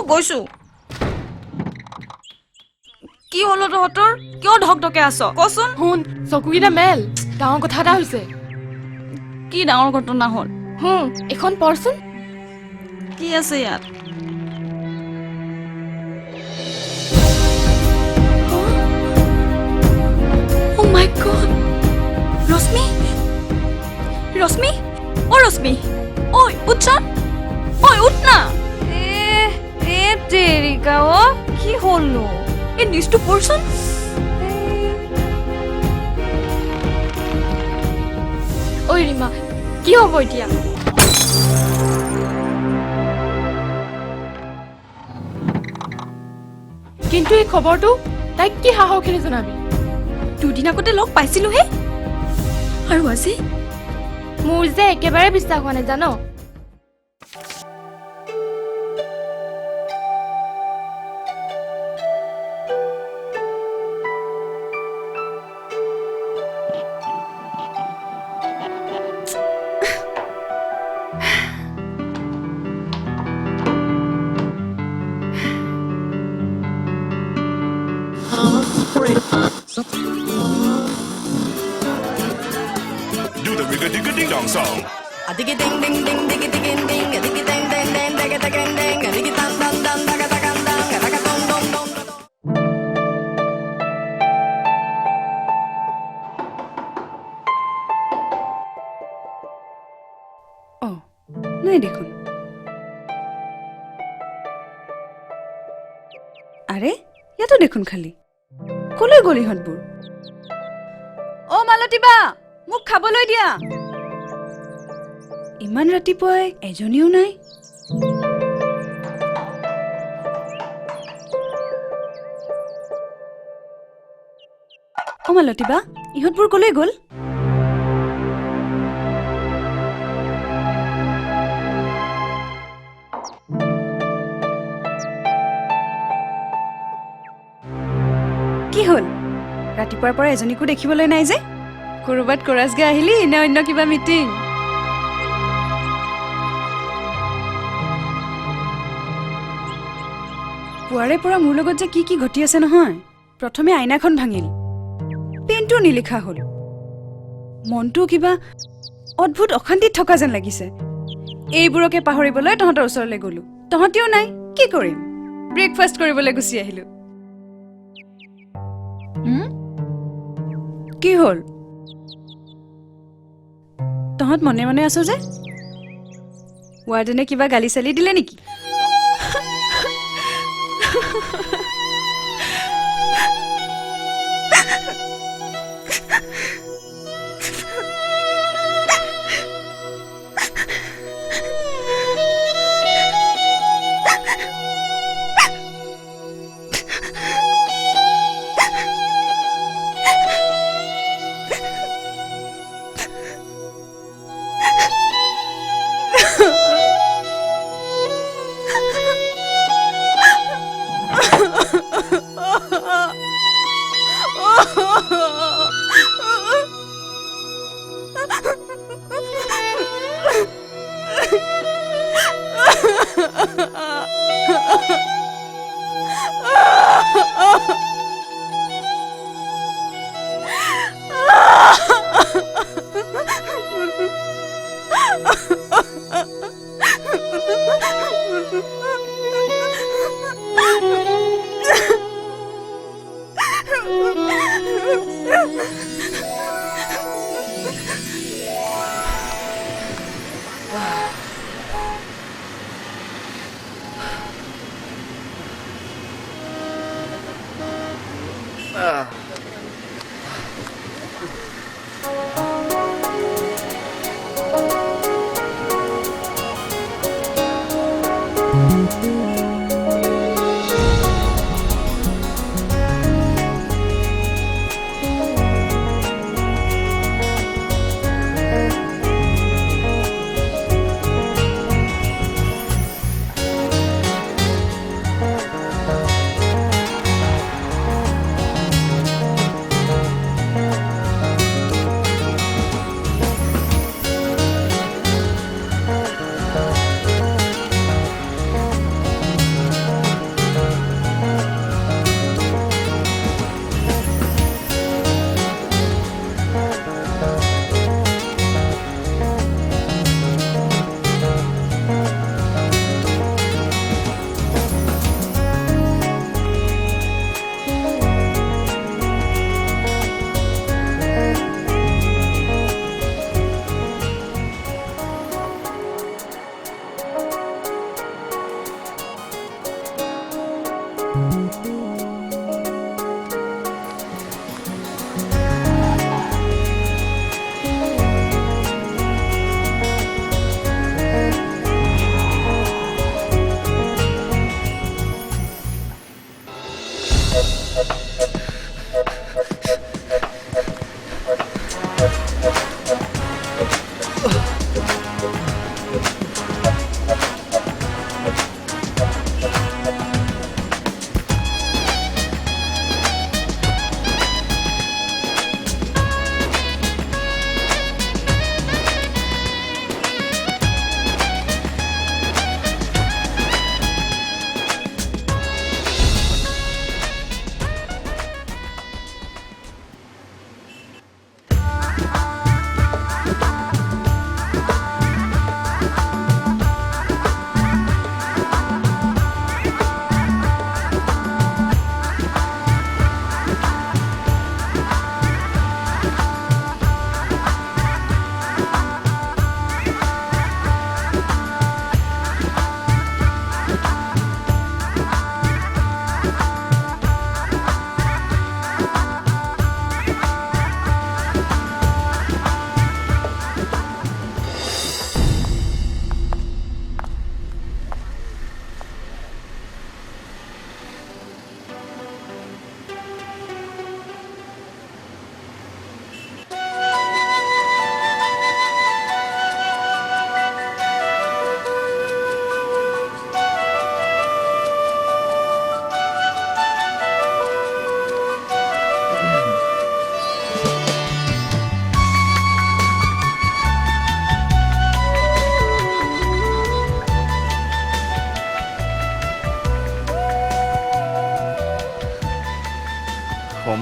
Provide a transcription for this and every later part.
গৈছো কি হলো তহঁতৰ কিয় ঢকঢকে আছ কচোন শুন চকুকেইটা মেল ডাঙৰ কথা এটা হৈছে কি ডাঙৰ ঘটনা হ'ল এখন পঢ়চোন কি আছে ইয়াত ও মাই গড ৰশ্মি ৰশ্মি ও ৰশ্মি ঐ উঠচোন ঐ উঠ না এ তেৰিকা ও কি হ'লনো এই নিউজটো পঢ়চোন ঐ ৰীমা কি হ'ব এতিয়া কিন্তু এই খবৰটো তাইক কি সাহসেৰে জনাবি দুদিন আগতে লগ পাইছিলোহে আৰু আজি মোৰ যে একেবাৰে বিশ্বাস হোৱা নাই জান Do the rigga-digga-ding-dong song. A diggy ding ding ding diggy diggy ding a diggy ding ding ding diggy diggy ding a diggy dum dum dum digga digga dum a digga dum dum dum অ নাই দেখোন আৰে ইয়াতো দেখোন খালি কলৈ গ'ল ইহঁতবোৰ অ মালতীবা মোক খাবলৈ দিয়া ইমান ৰাতিপুৱাই এজনীও নাই অ মালতীবা ইহঁতবোৰ কলৈ গ'ল কি হ'ল ৰাতিপুৱাৰ পৰা এজনীকো দেখিবলৈ নাই যে কৰবাত কোৰাছগে আহিলি নে অন্য কিবা মিটিং পুৱাৰে পৰা মোৰ লগত যে কি ঘটি আছে নহয় প্ৰথমে আইনাখন ভাঙিল পেনটো নিলিখা হ'ল মনটো কিবা অদ্ভুত অশান্তিত থকা যেন লাগিছে এইবোৰকে পাহৰিবলৈ তহঁতৰ ওচৰলৈ গ'লো তহঁতিও নাই কি কৰিম ব্ৰেকফাষ্ট কৰিবলৈ গুচি আহিলো কি হ'ল তহঁত মনে মনে আছো যে ৱাৰ্ডেনে কিবা গালি চালি দিলে নেকি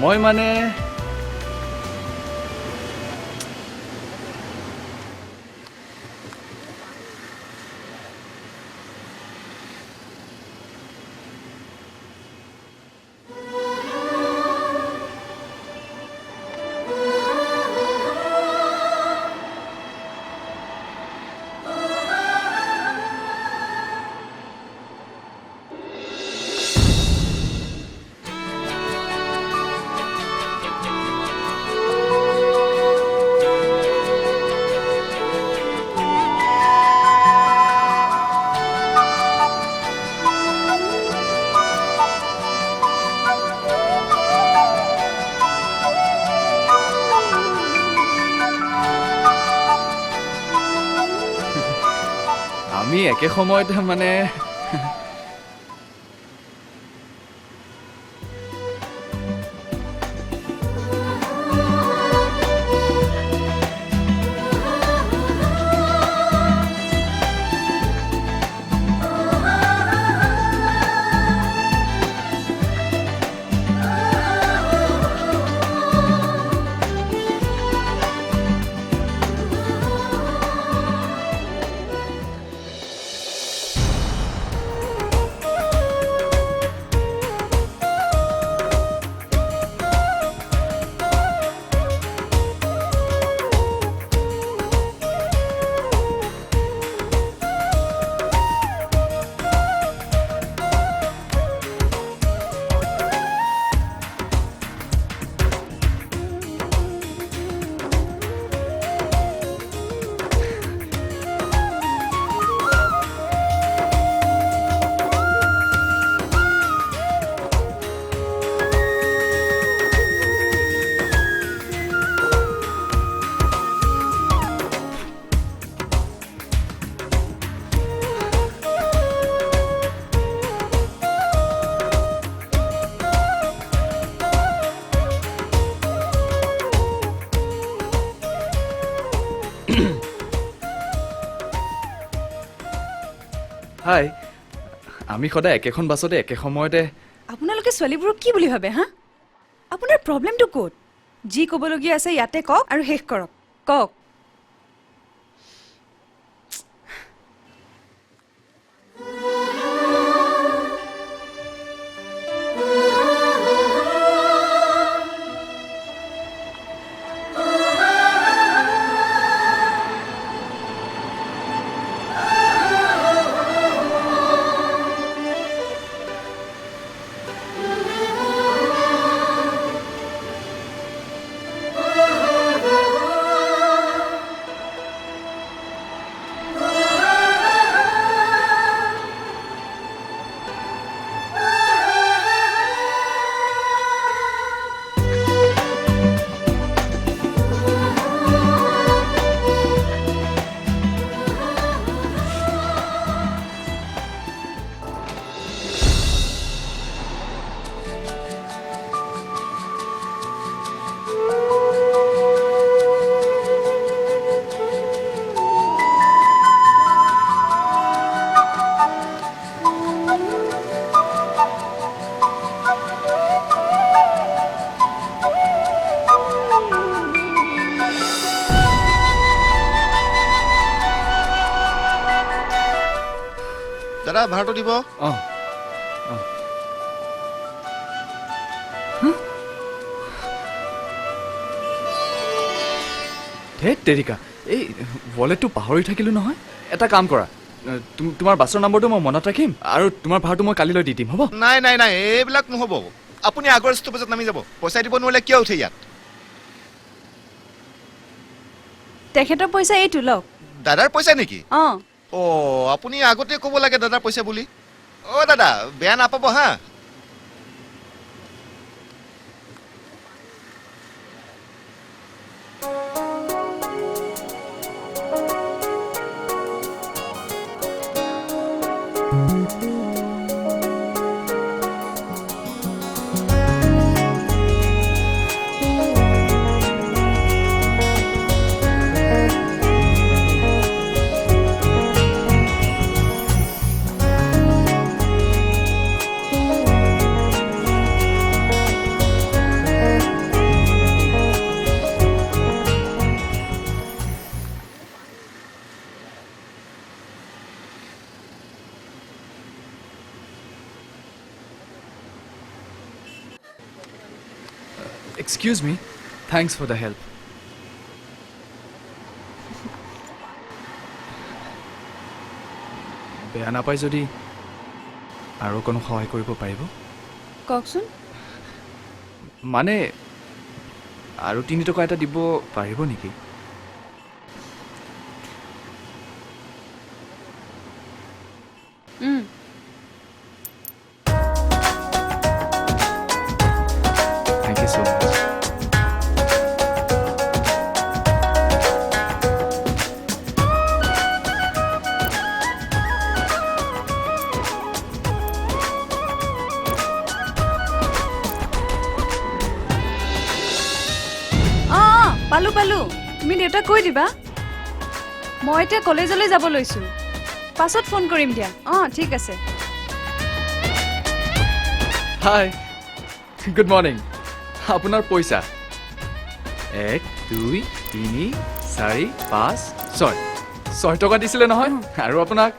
সময় মানে আমি একে সময়তে মানে হাই আমি সদায় একেখন বাছতে একে সময়তে আপোনালোকে ছোৱালীবোৰক কি বুলি ভাবে হা আপোনাৰ প্ৰব্লেমটো ক'ত যি ক'বলগীয়া আছে ইয়াতে কওক আৰু শেষ কৰক কওক দাদা ভাড়াটো দিব অঁ অঁ ধেত তেৰিকা এই ৱালেটটো পাহৰি থাকিলোঁ নহয় এটা কাম কৰা তোমাৰ বাছৰ নম্বৰটো মই মনত ৰাখিম আৰু তোমাৰ ভাড়াটো মই কালিলৈ দি দিম হ'ব নাই নাই নাই এইবিলাক নহ'ব আপুনি আগৰ ষ্টপেজত নামি যাব পইচা দিব নোৱাৰিলে কিয় উঠে ইয়াত তেখেতৰ পইচা এইটো লওক দাদাৰ পইচা নেকি অঁ আপুনি আগতে ক'ব লাগে দাদাৰ পইচা বুলি দাদা বেয়া নাপাব হা excuse me, thanks for the help. বেয়া নাপায় যদি আৰু কোনো সহায় কৰিব পাৰিব? কওকচোন। মানে আৰু 3 টকা এটা দিব পাৰিব নেকি? Thank you so much. পালো পালো। তুমি দেউতাক কৈ দিবা মই এতিয়া কলেজলৈ যাব লৈছো। পাছত ফোন কৰিম দিয়া। ঠিক আছে। হাই, গুড মৰ্ণিং। আপোনাৰ পইচা 1 2 3 4 5 6 টকা দিছিলে নহয়। আৰু আপোনাক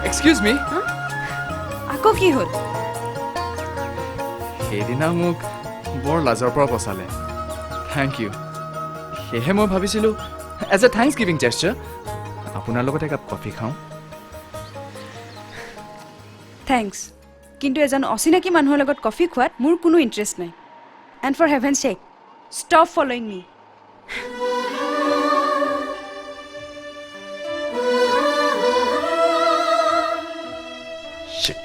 এক্সকিউজ মি, আকৌ কি হ'ল? সেইদিনা মোক বৰ লাজৰ পৰা বচালে। Thank U. সেয়েহে মই ভাবিছিলোঁ as a thanks giving gesture আপোনাৰ লগত একাপ কফি খাওঁ। থেংকছ, কিন্তু এজন অচিনাকি মানুহৰ লগত কফি খোৱাত মোৰ কোনো ইণ্টাৰেষ্ট নাই। And for heaven check, stop following me. Shit.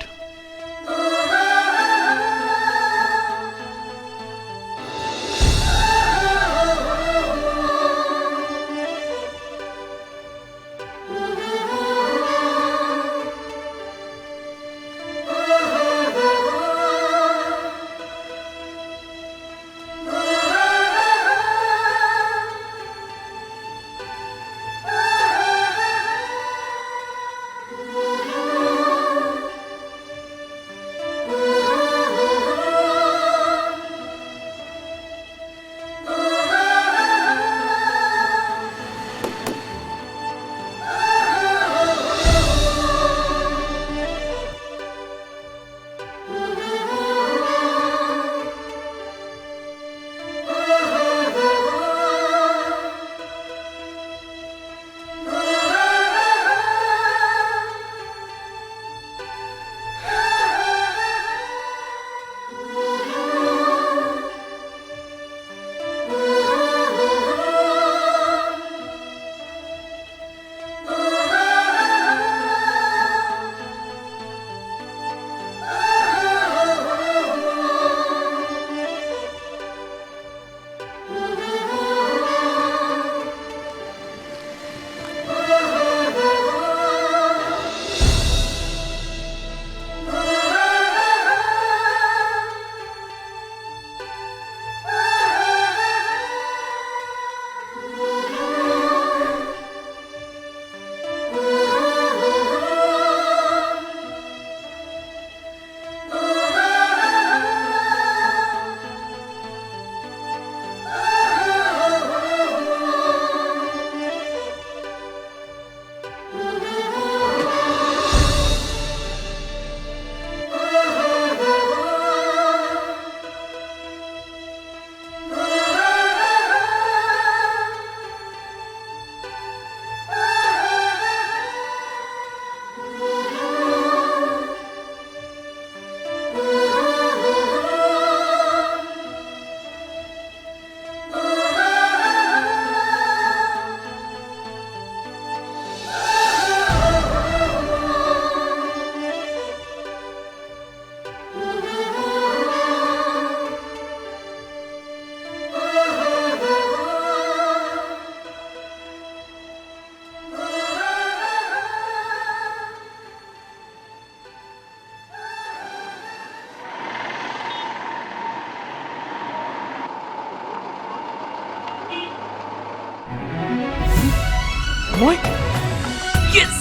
মই য়েছ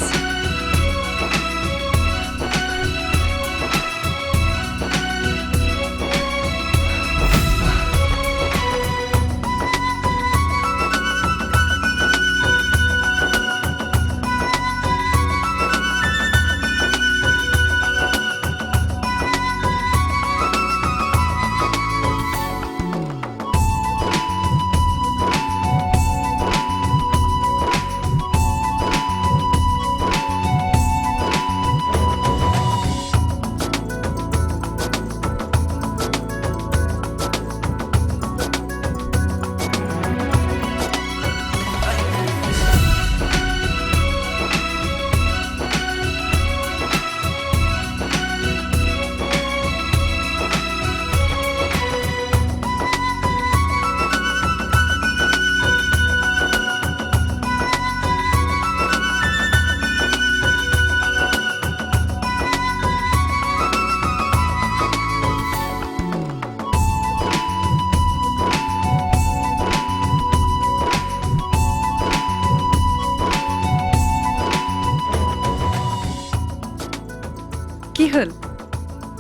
কি হ'ল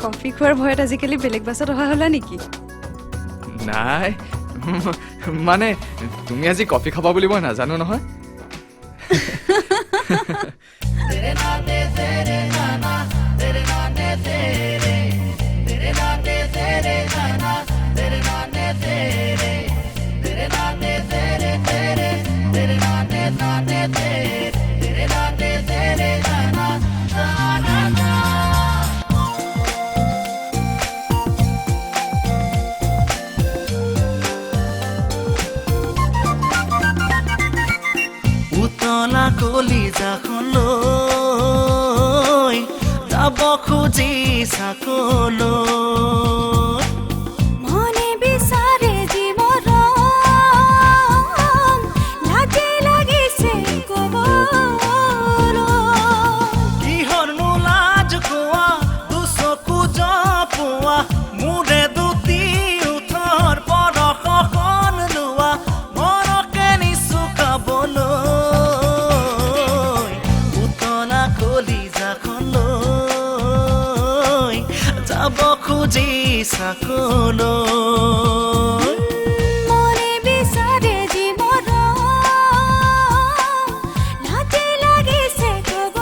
কফি খোৱাৰ ভয়ত আজিকালি বেলেগ বাছত অহা হ'লা নেকি নাই মানে তুমি আজি কফি খাবা বুলি মই নাজানো নহয় উতলা কলিজাখনলৈ যাব খুজি চাকলৈ মনে বিচাৰে জীৱন লাজে লাগিছে ক'বলৈ কিহৰনো লাজ কোৱা দুচকু জপোৱা মোৰে দুটি উঠৰ পৰশখন লোৱা মনকে নিচুকাবলৈ উতলা কলিজাখনলৈ যাব খুজি চাকলৈ মনে বিচাৰে জীৱন লাজে লাগিছে ক'বলৈ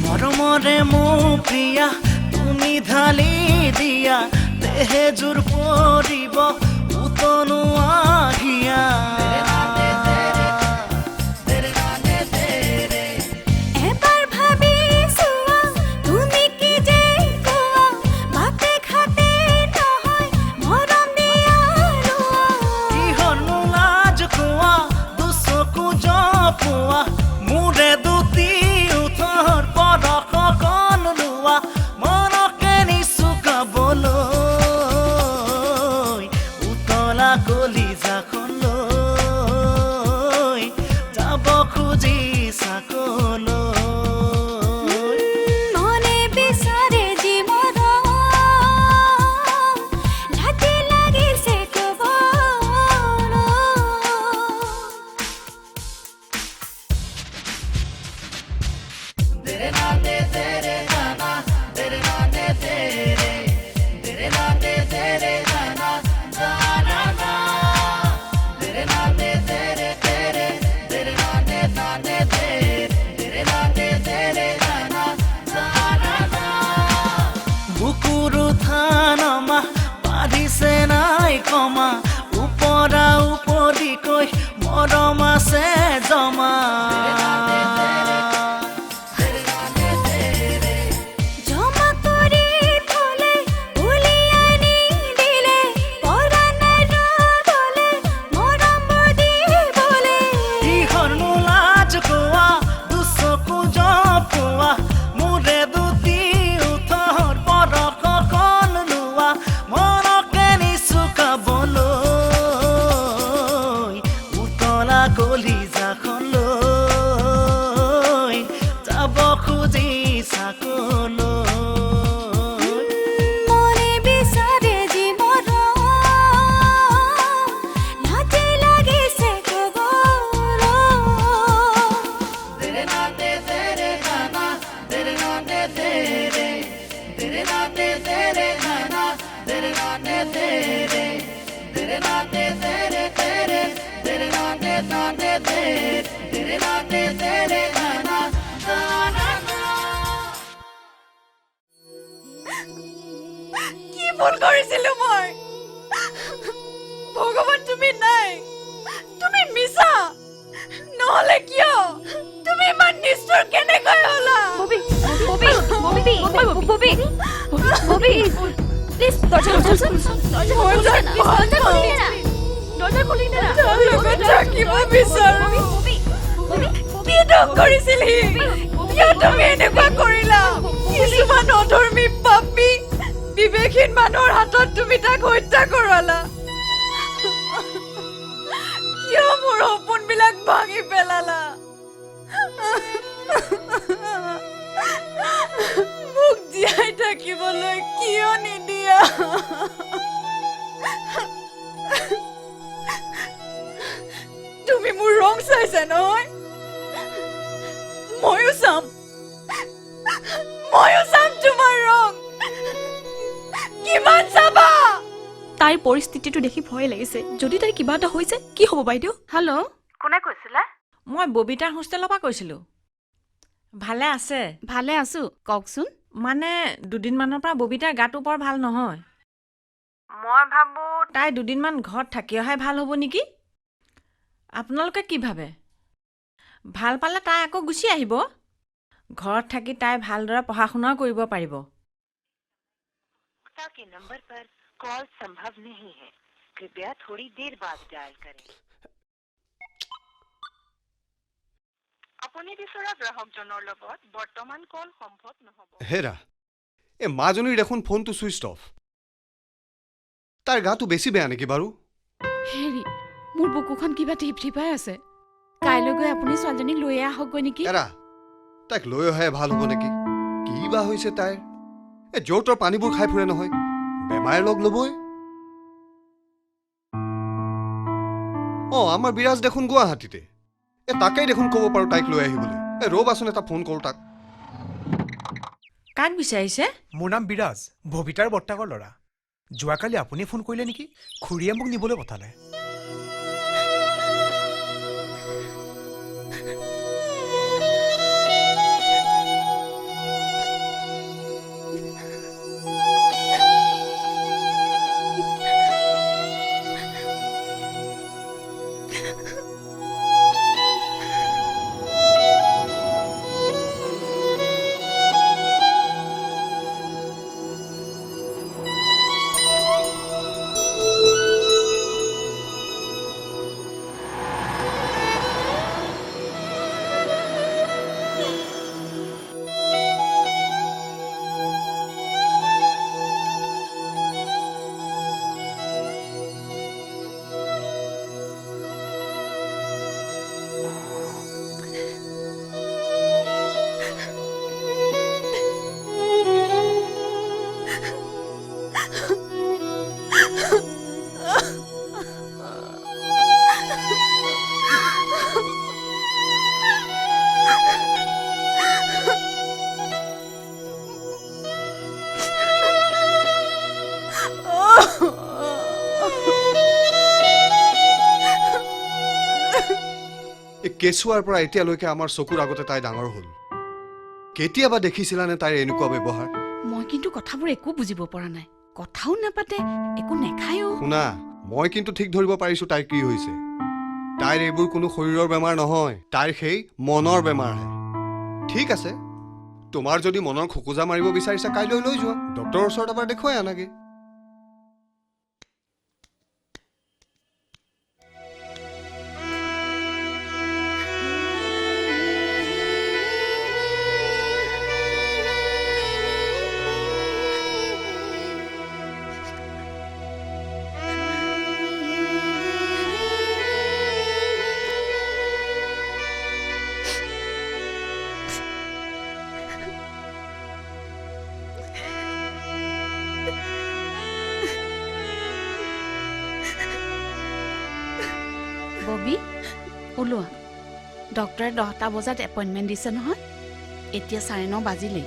মৰমৰে মোৰ প্ৰিয়া তুমি ঢালি দিয়া তেহেজোৰ পৰিব উতনো আহিয়া এবাৰ ভাবি চোৱা তুমি কি যে কোৱা বাটে ঘাটে নহয় মৰম দিয়া লোৱা কিহৰনো লাজ কোৱা দুচকু জপোৱা মোৰে দুটি উঠৰ পৰশখন লোৱা মনকে নিচুকাবলৈ উতলা কলিজাখনলৈ যাব খুজি চাকলৈ মনে বিচাৰে জীৱন লাজে লাগিছে ক'বলৈ বুকুৰু থানমা বাঢ়িছে নাই কমা ওপৰা উপৰিকৈ মৰম আছে জমা জমা কৰি থলে উলিয়াই নিদিলে পৰা নাই ৰ'দলে মৰম দিবলে কিহৰনো লাজ কোৱা ফোন কৰিছিলো মই ভগৱান তুমি নাই তুমি মিছা নহলে কিয় তুমি ইমান নিষ্ঠুৰ কেনেকৈ হলা ববি ববি ববি ববি ববি প্লিজ দৰজা খুলি দে না তাৰ লগত থাকিব বিচাৰো কি দোষ কৰিছিলি কিয় তুমি এনেকুৱা কৰিলা কিছুমান অধৰ্মী পাপী বিবেকহীন মানুহৰ হাতত তুমি তাক হত্যা কৰালা কিয় মোৰ সপোনবিলাক ভাঙি পেলালা মোক জীয়াই থাকিবলৈ কিয় নিদিয়া তুমি মোৰ ৰং চাইছা নহয় ময়ো চাম তোমাৰ ৰং কিমান চাবা তাইৰ পৰিস্থিতিটো দেখি ভয় লাগিছে যদি তাইৰ কিবা এটা হৈ যায় কি হ'ব বাইদেউ হেল্ল' কোনে কৈছিলা মই ববিতাৰ হোষ্টেলৰ পৰা কৈছিলোঁ ভালে আছে ভালে আছো কওকচোন মানে দুদিনমানৰ পৰা ববিতাৰ গাটো বৰ ভাল নহয় মই ভাবো তাই দুদিনমান ঘৰত থাকি অহাই ভাল হ'ব নেকি আপোনালোকে কি ভাবে ভাল পালে তাই আকৌ গুচি আহিব ঘৰত থাকি তাই ভালদৰে পঢ়া শুনাও কৰিব পাৰিব के नंबर पर कॉल संभव नहीं है कृपया थोड़ी देर बाद डायल करें আপুনি বিচৰা গ্ৰাহকজনৰ লগত বৰ্তমান কল সম্ভৱ নহব হেৰা এই মাজনীৰ দেখোন ফোনটো ছুইচ অফ তাৰ গাটো বেছি বেয়া নেকি বাৰু হেৰি মোৰ বুকুখন কিবা টিপটিপাই আছে কাইলৈ গৈ আপুনি ছোৱালীজনীক লৈ আহকগৈ নেকি এৰা তাইক লৈ অহাই ভাল হ'ব নেকি কি বা হৈছে তাইৰ এই য'ৰ তৰ পানীবোৰ খাই ফুৰে নহয় বেমাৰে লগ ল'বই আমাৰ বিৰাজ দেখোন গুৱাহাটীতে তাকেই দেখোন ক'ব পাৰোঁ তাইক লৈ আহিবলৈ ৰ'বাচোন এটা ফোন কৰোঁ তাক কাক বিচাৰিছে মোৰ নাম বিৰাজ ববিতাৰ বৰ্তাকৰ ল'ৰা যোৱাকালি আপুনি ফোন কৰিলে নেকি খুৰীয়ে মোক নিবলৈ পঠালে কেঁচুৱাৰ পৰা এতিয়ালৈকে আমাৰ চকুৰ আগতে তাই ডাঙৰ হ'ল কেতিয়াবা দেখিছিলানে তাইৰ এনেকুৱা ব্যৱহাৰ মই কিন্তু কথাবোৰ একো বুজিব পৰা নাই কথাও নাপাতে একো নেখায়ও শুনা মই কিন্তু ঠিক ধৰিব পাৰিছো তাইৰ কি হৈছে তাইৰ এইবোৰ কোনো শৰীৰৰ বেমাৰ নহয় তাইৰ সেই মনৰ বেমাৰহে ঠিক আছে তোমাৰ যদি মনৰ খোকোজা মাৰিব বিচাৰিছা কাইলৈ লৈ যোৱা ডক্তৰৰ ওচৰত এবাৰ দেখুৱাই আনাগে ববি ওলোৱা ডক্টৰে 10টা বজাত এপইণ্টমেণ্ট দিছে নহয় এতিয়া 9:30 বাজিলেই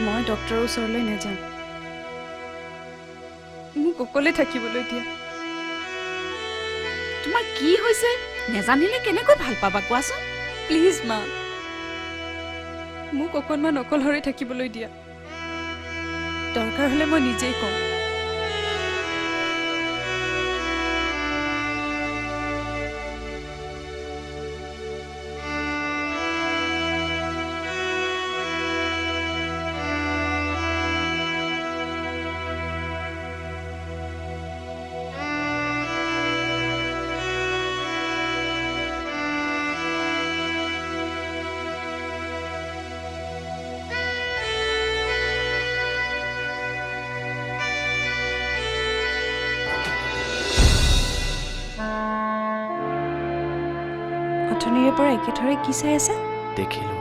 মই ডক্টৰৰ ওচৰলৈ নাযাওঁ মোক অকলে থাকিবলৈ দিয়া তোমাৰ কি হৈছে নেজানিলে কেনেকৈ ভাল পাবা কোৱাচোন প্লিজ মা মোক অকণমান অকলশৰে থাকিবলৈ দিয়া দৰকাৰ হ'লে মই নিজেই কম অথনিৰে পৰা একেথৰে কি চাই আছে দেখিলোঁ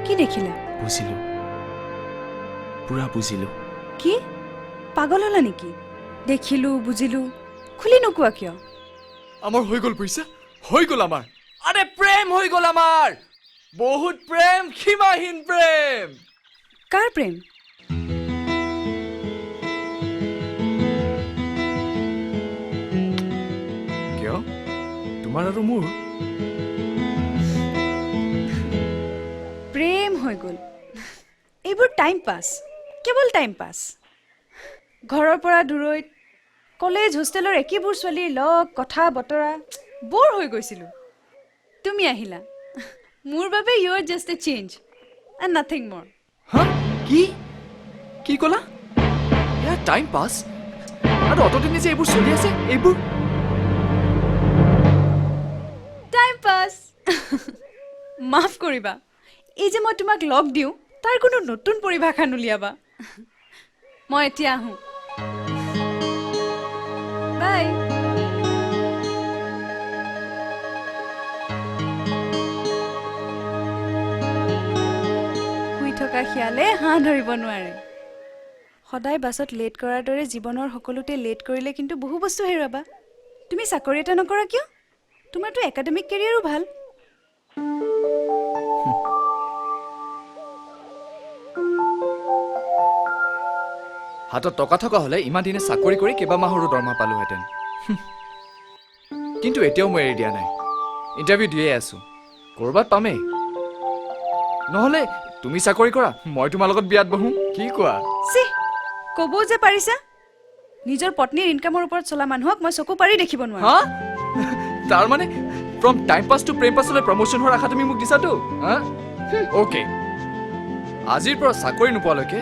কি দেখিলা বুজিলোঁ পুৰা বুজিলোঁ কি পাগল হলা নেকি দেখিলো বুজিলো খুলি নোকোৱা কিয় আমাৰ হৈ গ'ল বুজিছা হৈ গ'ল আমাৰ আৰে প্ৰেম হৈ গ'ল আমাৰ বহুত প্ৰেম সীমাহীন প্ৰেম কাৰ প্ৰেম কিয় তোমাৰ আৰু মোৰ প্ৰেম হৈ গ'ল এইবোৰ টাইম পাছ কেৱল টাইম পাছ ঘৰৰ পৰা দূৰৈত কলেজ হোষ্টেলৰ একেবোৰ ছোৱালীৰ লগ কথা বতৰা বৰ হৈ গৈছিলোঁ তুমি আহিলা মোৰ বাবে you are just a change and nothing মোৰ হা কি কি ক'লা এয়া টাইম পাছ আৰু অতদিনে যে এইবোৰ চলি আছে এইবোৰ টাইম পাছ মাফ কৰিবা এই যে মই তোমাক লগ দিওঁ তাৰ কোনো নতুন পৰিভাষা নুলিয়াবা মই এতিয়া আহোঁ বাই শুই থকা খিয়ালে হাঁহ ধৰিব নোৱাৰে সদায় বাছত লেট কৰাৰ দৰে জীৱনৰ সকলোতে লেট কৰিলে কিন্তু বহু বস্তু হেৰুৱাবা তুমি চাকৰি এটা নকৰা কিয় তোমাৰতো একাডেমিক কেৰিয়াৰো ভাল হাতত টকা থকা হ'লে ইমান দিনে চাকৰি কৰি কেইবা মাহৰো দৰমহা পালোহেঁতেন কিন্তু এতিয়াও মই এৰি দিয়া নাই ইণ্টাৰভিউ দিয়ে আছোঁ ক'ৰবাত পামেই নহ'লে তুমি চাকৰি কৰা মই তোমাৰ লগত বিয়াত বহোঁ কি কোৱা ক'বও যে পাৰিছা নিজৰ পত্নীৰ ইনকামৰ ওপৰত চলা মানুহক মই চকু পাৰি দেখিব নোৱাৰো হা তাৰ মানে ফ্ৰম টাইম পাছ টু প্ৰেম পাছলৈ প্ৰমোশ্যন হোৱাৰ আশা তুমি মোক দিছাতো হা অ'কে আজিৰ পৰা চাকৰি নোপোৱালৈকে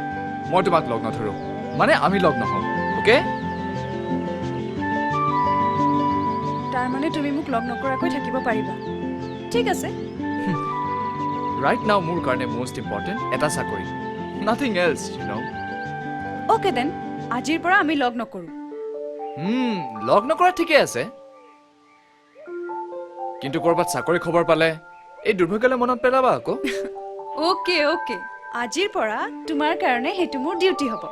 মই তোমাক লগ নধৰোঁ মানে আমি লগ নহওঁ অ'কে তাৰ মানে তুমি মোক লগ নকৰাকৈ থাকিব পাৰিবা ঠিক আছে ৰাইট নাও মোৰ কাৰণে মষ্ট ইম্পৰ্টেণ্ট এটা চাকৰি nothing else you know okay then আজিৰ পৰা আমি লগ নকৰোঁ লগ নকৰা ঠিকে আছে কিন্তু ক'ৰবাত চাকৰি খবৰ পালে এই দুৰ্ভাগ্যলৈ মনত পেলাবা আকৌ অ'কে অ'কে আজিৰ পৰা তোমাৰ কাৰণে সেইটো মোৰ ডিউটি হ'ব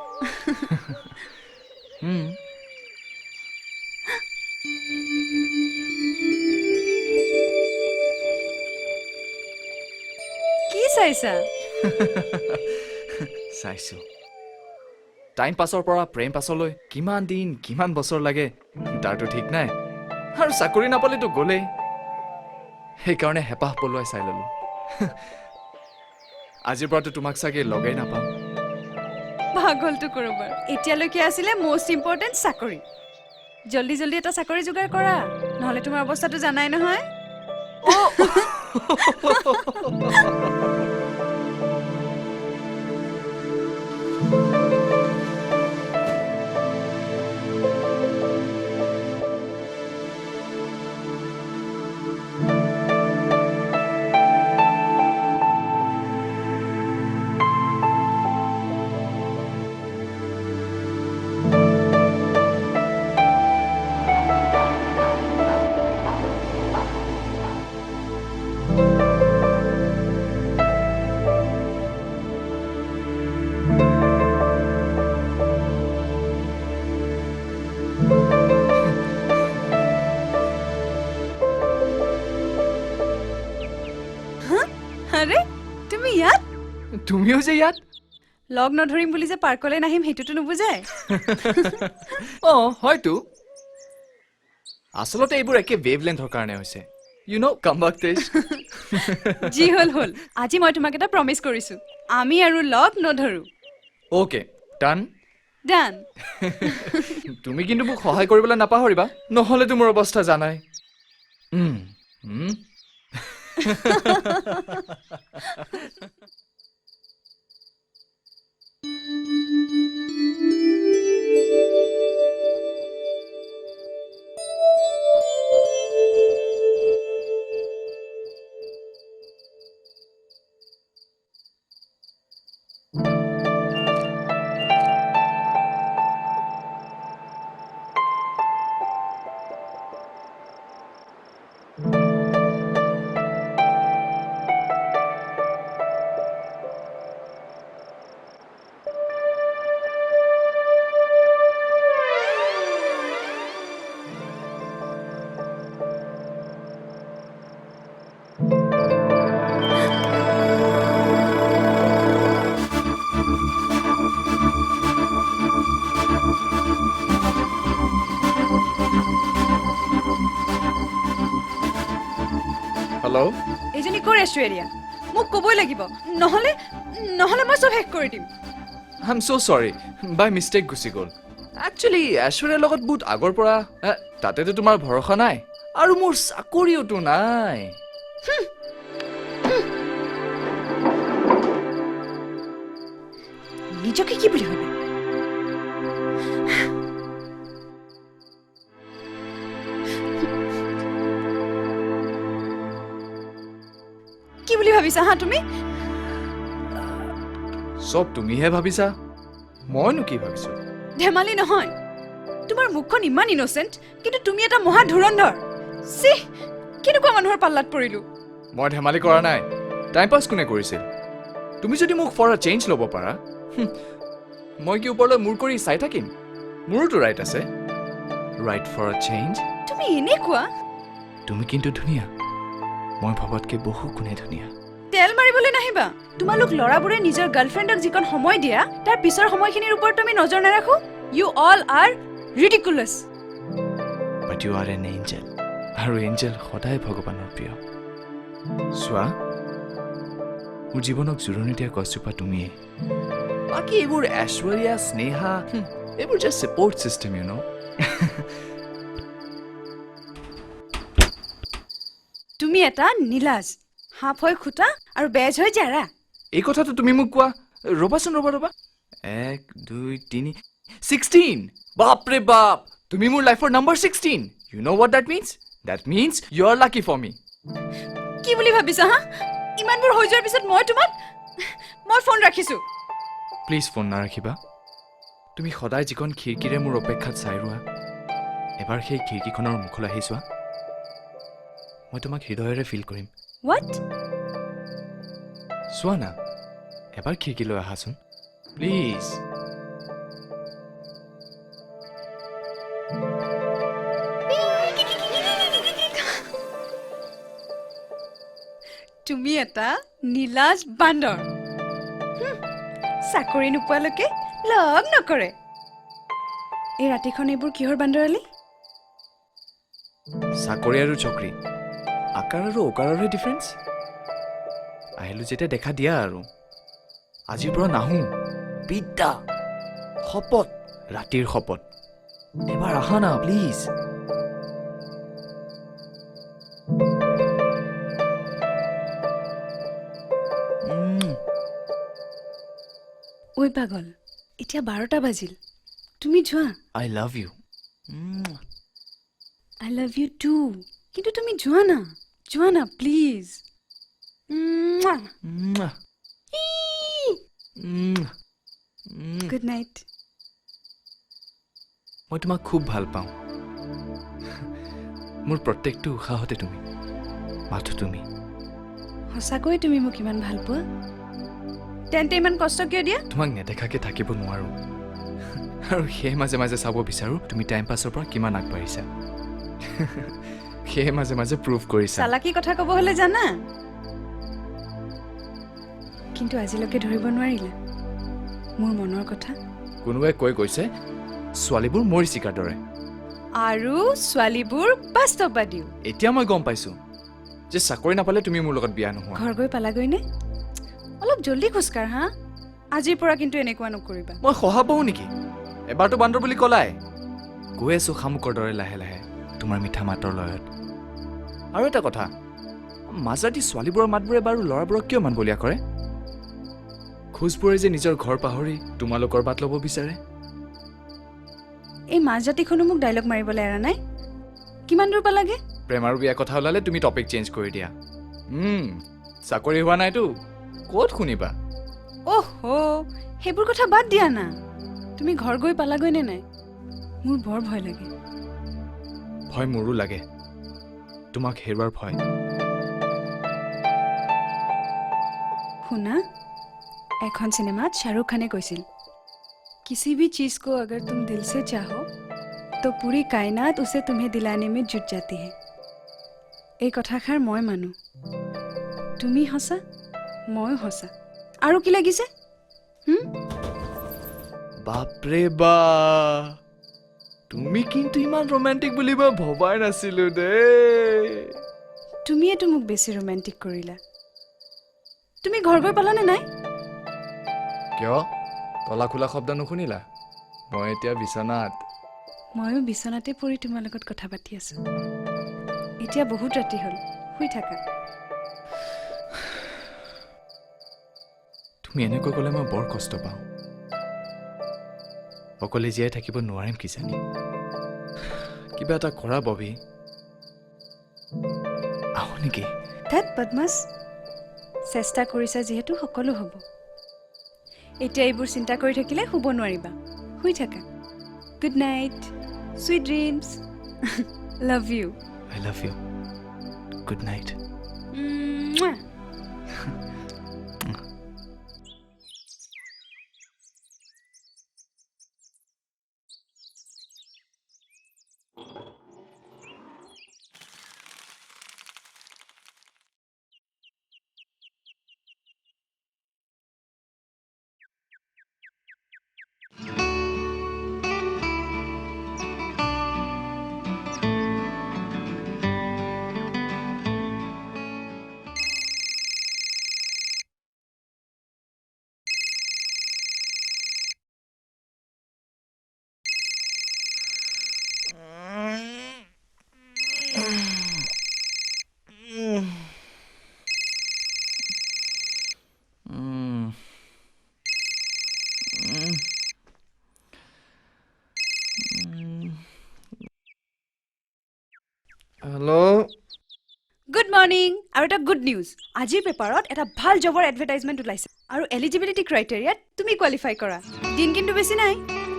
কি চাইছা চাইছো টাইম পাছৰ পৰা প্ৰেম পাছলৈ কিমান দিন কিমান বছৰ লাগে তাৰতো ঠিক নাই আৰু চাকৰি নাপালেতো গ'লেই সেইকাৰণে হেঁপাহ পলুৱাই চাই ল'লো আজিৰ পৰাতো তোমাক চাগে লগেই নাপাম পাগলটো কৰোবাৰ এতিয়ালৈকে আছিলে মষ্ট ইম্পৰ্টেণ্ট চাকৰি জল্দি জল্দি এটা চাকৰি যোগাৰ কৰা নহ'লে তোমাৰ অৱস্থাটো জানাই নহয় আৰে তুমি ইয়াত তুমিও যে ইয়াত লগ নধৰিম বুলি যে পাৰ্কলৈ নাহিম সেইটোতো নুবুজাই হয়তো আচলতে এইবোৰ একে ৱেভ লেন্থৰ কাৰণে হৈছে ইউ ন' কামবাক টেষ্ট যি হ'ল আজি মই তোমাক এটা প্ৰমিছ কৰিছো আমি আৰু লগ নধৰো অ'কে ডান ডান তুমি কিন্তু মোক সহায় কৰিবলৈ নাপাহৰিবা নহ'লেতো মোৰ অৱস্থা জানাই হেল্ল' এইজনী ক'ৰ ঐশ্বৰীয়া মোক ক'বই লাগিব নহ'লে মই চব শেষ কৰি দিম আই এম ছ' চৰি বাই মিষ্টেক গুচি গ'ল একচুৱেলি ঐশ্বৰীয়াৰ লগত বহুত আগৰ পৰা তাতেতো তোমাৰ ভৰসা নাই আৰু মোৰ চাকৰিওতো নাই নিজকে কি বুলি ভাবে কি বুলি ভাবিছা হা তুমি চব তুমিহে ভাবিছা মইনো কি ভাবিছো ধেমালি নহয় তোমাৰ মুখখন ইমান ইনচেণ্ট কিন্তু তুমি এটা মহা ধুৰন্ধৰ চি কেনেকুৱা মানুহৰ পাল্লাত পৰিলো মই ধেমালি কৰা নাই টাইম পাছ কোনে কৰিছিল তুমি যদি মোক ফৰ আ চেঞ্জ ল'ব পাৰা মই কি ওপৰলৈ মূৰ কৰি চাই থাকিম মোৰোতো ৰাইট আছে ৰাইট ফৰ আ চেঞ্জ তুমি এনেকুৱা তুমি কিন্তু ধুনীয়া মই ভাবতকৈ বহু গুণে ধুনীয়া তেল মাৰিবলৈ নাহিবা তোমালোক ল'ৰাবোৰে নিজৰ গাৰ্লফ্ৰেণ্ডক যিকণ সময় দিয়া তাৰ পিছৰ সময়খিনিৰ ওপৰত তুমি নজৰ নাৰাখো you all are ridiculous but you are an angel আৰু এঞ্জেল সদায় ভগৱানৰ প্ৰিয় চোৱা মোৰ জীৱনক জোৰণি দিয়া গছজোপা তুমিয়ে বাকী এইবোৰ ঐশ্বৰীয়া স্নেহা এইবোৰ just support system you know' তুমি এটা নীলাজ সাপ হৈ খুটা আৰু বেজ হৈ জাৰা এই কথাটো তুমি মোক কোৱা ৰ'বাচোন ৰ'বা 1 2 3 16 বাপৰে বাপ তুমি মোৰ লাইফৰ number 16 you know' what that means you are lucky for me কি বুলি ভাবিছা হা ইমানবোৰ হৈ যোৱাৰ পিছত মই ফোন ৰাখিছো প্লিজ ফোন নাৰাখিবা তুমি সদায় যিখন খিৰিকীৰে মোৰ অপেক্ষাত চাই ৰোৱা এবাৰ সেই খিৰিকীখনৰ মুখলৈ আহি চোৱা মই তোমাক হৃদয়েৰে ফিল কৰিম হোৱাট চোৱা না এবাৰ খিৰিকীলৈ আহাচোন প্লিজ তুমি এটা নীলাজ বান্দৰ চাকৰি নোপোৱালৈকে লগ নকৰে এই ৰাতিখন এইবোৰ কিহৰ বান্দৰালি চাকৰি আৰু চকৰি আকাৰ আৰু অকাৰৰহে ডিফাৰেঞ্চ আহিলোঁ যেতিয়া দেখা দিয়া আৰু আজিৰ পৰা নাহোঁ বিদ্যা শপত ৰাতিৰ শপত এবাৰ আহা না প্লিজ ঐ পাগল এতিয়া 12টা বাজিল তুমি যোৱা I love you I love you too কিন্তু তুমি যোৱা না প্লিজ গুড নাইট মই তোমাক খুব ভাল পাওঁ মোৰ প্ৰত্যেকটো উশাহতে তুমি মাথো তুমি সঁচাকৈ তুমি মোক ইমান ভাল পোৱা তেন্তে ইমান কষ্ট কিয় দিয়া তোমাক নেদেখাকে থাকিব নোৱাৰো আৰু সেই মাজে মাজে চাব বিচাৰো তুমি টাইম পাছৰ পৰা কিমান আগবাঢ়িছা সেই মাজে মাজে প্ৰুভ কৰিছা চালাকি কথা ক'ব হলে জানা কিন্তু আজিলৈকে ধৰিব নোৱাৰিলা মোৰ মনৰ কথা কোনোবাই কৈছে ছোৱালীবোৰ মৰিচিকাৰ দৰে আৰু ছোৱালীবোৰ বাস্তৱবাদীও এতিয়া মই গম পাইছো যে চাকৰি নাপালে তুমি মোৰ লগত বিয়া নোহোৱা ঘৰ গৈ পালাগৈনে অলপ জল্দি খোজকাঢ় হা আজিৰ পৰা কিন্তু এনেকুৱা নকৰিবা মই সহাব পাওঁ নেকি এবাৰতো বান্দৰ বুলি ক'লাই গৈ আছো শামুকৰ দৰে লাহে লাহে তোমাৰ মিঠা মাতৰ লয়ত আৰু এটা কথা মাজৰাতি ছোৱালীবোৰৰ মাতবোৰে বাৰু ল'ৰাবোৰক কিয় মান বলিয়া কৰে খোজবোৰে যে নিজৰ ঘৰ পাহৰি তোমালোকৰ বাট ল'ব বিচাৰে এই মাজজাতিখনো মোক ডাইলগ মাৰিবলৈ এৰা নাই কিমান দূৰ পালাগে প্ৰেম আৰু বিয়া কথা ওলালে তুমি টপিক চেঞ্জ কৰি দিয়া চাকৰি হোৱা নাইতো ক'ত শুনিবা অহ সেইবোৰ কথা বাদ দিয়া না তুমি ঘৰ গৈ পালাগৈ নে নাই মোৰ বৰ ভয় লাগে ভয় মোৰো লাগে তোমাক হেৰুৱাৰ ভয় শুনা এখন চিনেমাত শাহৰুখ খানে কৈছিল किसी भी चीज को अगर तुम दिल से चाहो तो पूरी कायनात उसे तुम्हें दिलाने में जुट जाती है এই কথাষাৰ মই মানো তুমি হসা মই হসা আৰু কি লাগিছে বাপৰে বা তুমি কিন্তু ইমান ৰোমান্টিক বুলি মই ভবাই নাছিলো দেই তুমিয়েতো মোক বেছি ৰোমান্টিক কৰিলা তুমি ঘৰ গৈ পালানে নাই কিয় তলা খোলা শব্দ নুশুনিলা মই এতিয়া বিছনাত ময়ো বিছনাতে পৰি তোমাৰ লগত কথা পাতি আছো এতিয়া বহুত ৰাতি হ'ল শুই থাকা তুমি এনেকৈ ক'লে মই বৰ কষ্ট পাওঁ অকলে জীয়াই থাকিব নোৱাৰিম কিজানি কিবা এটা কৰা ববি আহো নেকি ধ্যাত বদমাছ চেষ্টা কৰিছা যিহেতু সকলো হ'ব এতিয়া এইবোৰ চিন্তা কৰি থাকিলে শুব নোৱাৰিবা শুই থাকা good night sweet dreams love you I love you good night hello' good morning আৰু এটা গুড নিউজ আজিৰ পেপাৰত এটা ভাল জবৰ এডভাৰটাইজমেণ্ট ওলাইছে আৰু এলিজিবিলিটি ক্ৰাইটেৰিয়াত তুমি কোৱালিফাই কৰা দিন কিন্তু বেছি নাই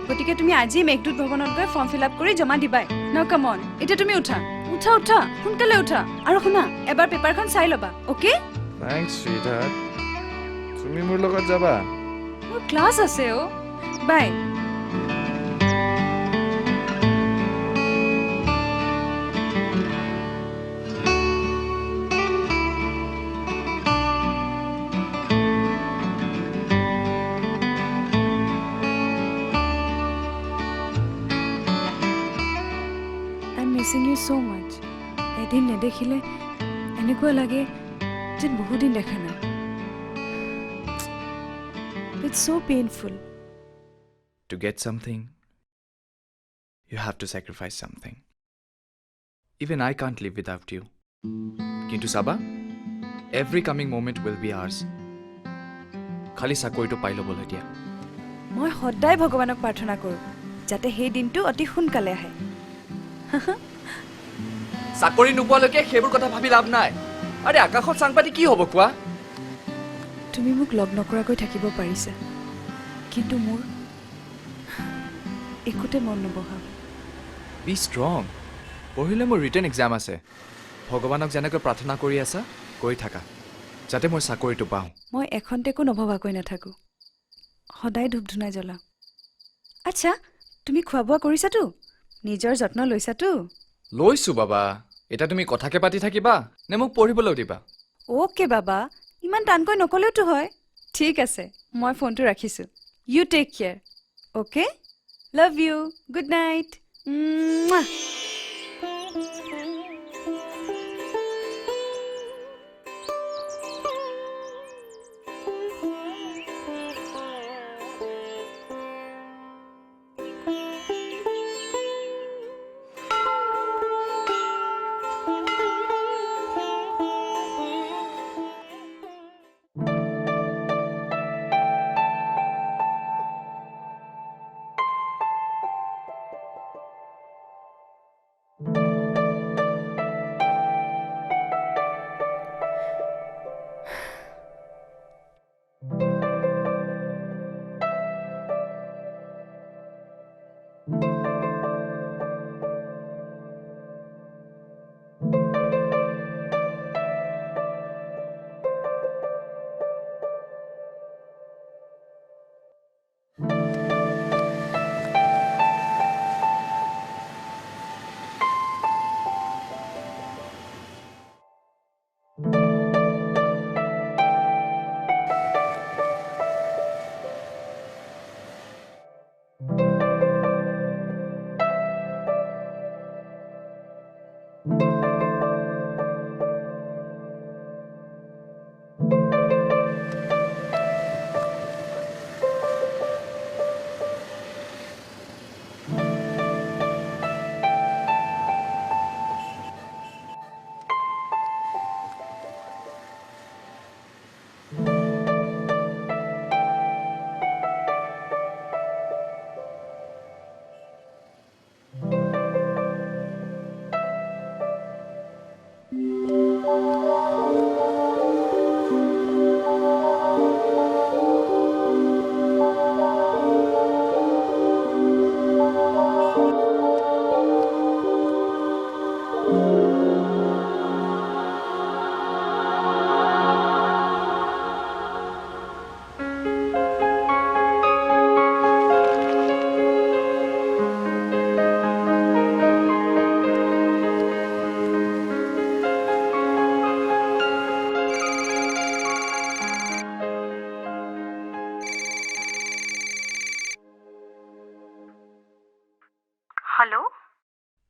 গতিকে তুমি আজি মেঘদূত ভৱনত গৈ ফৰ্ম ফিল আপ কৰি জমা দিবাই ন কাম অন এতিয়া তুমি উঠা উঠা উঠা সোনকালে উঠা আৰু শুনা এবাৰ পেপাৰখন চাই ল'বা অ'কে থেংকছ সুইটহাৰ্ট তুমি মোৰ লগত যাবা মোৰ ক্লাছ আছে অ' বাই মিছিং ইউ ছ' মাছ এদিন নেদেখিলে এনেকুৱা লাগে যেন বহুদিন দেখা নাই it's so' painful To get something, you have to sacrifice something. Even I can't live without you. Kintu Saba, every coming moment will be ours. Khali sakoito pailo bole dia. মই সদায় ভগৱানক প্ৰাৰ্থনা কৰোঁ যাতে সেই দিনটো অতি সোনকালে আহে চাকৰি নোপোৱালৈকে সেইবোৰ কথা ভাবি লাভ নাই আৰে আকাশত চাংপাতি কি হ'ব কোৱা তুমি মোক লগ নকৰাকৈ থাকিব পাৰিছা কিন্তু মোৰ একোতে মন নবহাব বি ষ্ট্ৰং পঢ়িলে মোৰ ৰিটেন এক্সাম আছে ভগৱানক যেনেকৈ প্ৰাৰ্থনা কৰি আছা কৰি থাকা যাতে মই চাকৰিটো পাওঁ মই এখন্তেকো নভবাকৈ নাথাকোঁ সদায় ধূপ ধূনা জ্বলাওঁ আচ্ছা তুমি খোৱা বোৱা কৰিছাতো নিজৰ যত্ন লৈছাতো লৈছো বাবা এটা তুমি কথাকে পাতি থাকিবা নে মোক পঢ়িবলৈ দিবা অ'কে বাবা ইমান টানকৈ নকলেওতো হয় ঠিক আছে মই ফোনটো ৰাখিছোঁ you take care okay love you good night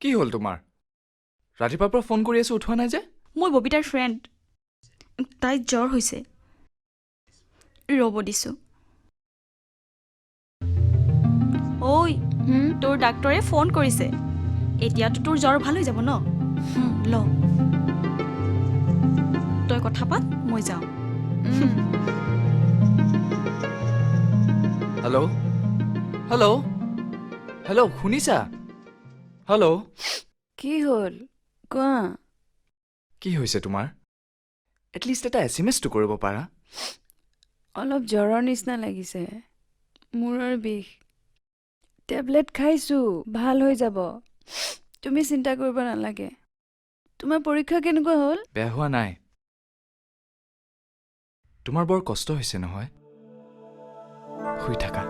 কি হ'ল তোমাৰ ৰাতিপুৱাৰ পৰা ফোন কৰি আছো উঠোৱা নাই যে মই ববিতাৰ ফ্ৰেণ্ড তাই জ্বৰ হৈছে ৰ'ব দিছোঁ ঐ তোৰ ডাক্তৰে ফোন কৰিছে এতিয়াতো তোৰ জ্বৰ ভাল হৈ যাব ন ল তই কথা পাত মই যাওঁ হেল্ল' হেল্ল' হেল্ল' শুনিছা হেল্ল' কি হ'ল কোৱা কি হৈছে তোমাৰ এটলিষ্ট এটা SMS টো কৰিব পাৰা অলপ জ্বৰৰ নিচিনা লাগিছে মূৰৰ বিষ টেবলেট খাইছোঁ ভাল হৈ যাব তুমি চিন্তা কৰিব নালাগে তোমাৰ পৰীক্ষা কেনেকুৱা হ'ল বেয়া হোৱা নাই তোমাৰ বৰ কষ্ট হৈছে নহয় শুই থাকা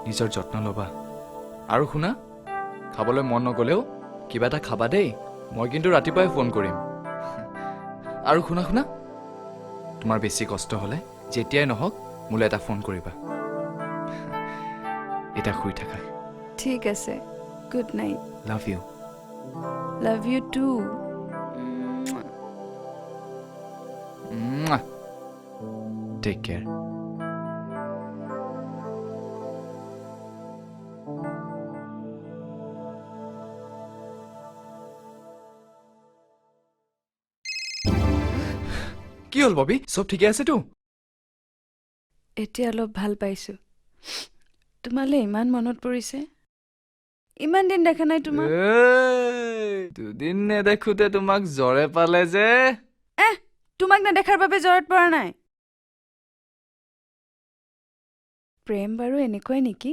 নিজৰ যত্ন ল'বা আৰু শুনা খাবলৈ মন নগ'লেও কিবা এটা খাবা দেই মই কিন্তু ৰাতিপুৱাই ফোন কৰিম আৰু শুনা শুনা তোমাৰ বেছি কষ্ট হ'লে যেতিয়াই নহওক মোলৈ এটা ফোন কৰিবা এটা শুই থাকা ঠিক আছে good night love you love you to take care কি হ'ল ববি চব ঠিকে আছেতো এতিয়া অলপ ভাল পাইছোঁ তোমালৈ ইমান মনত পৰিছে ইমান দিন দেখা নাই তোমাক দুদিন নেদেখোতে তোমাক জ্বৰে পালে যে তোমাক নেদেখাৰ বাবে জ্বৰত পৰা নাই প্ৰেম বাৰু এনেকুৱাই নেকি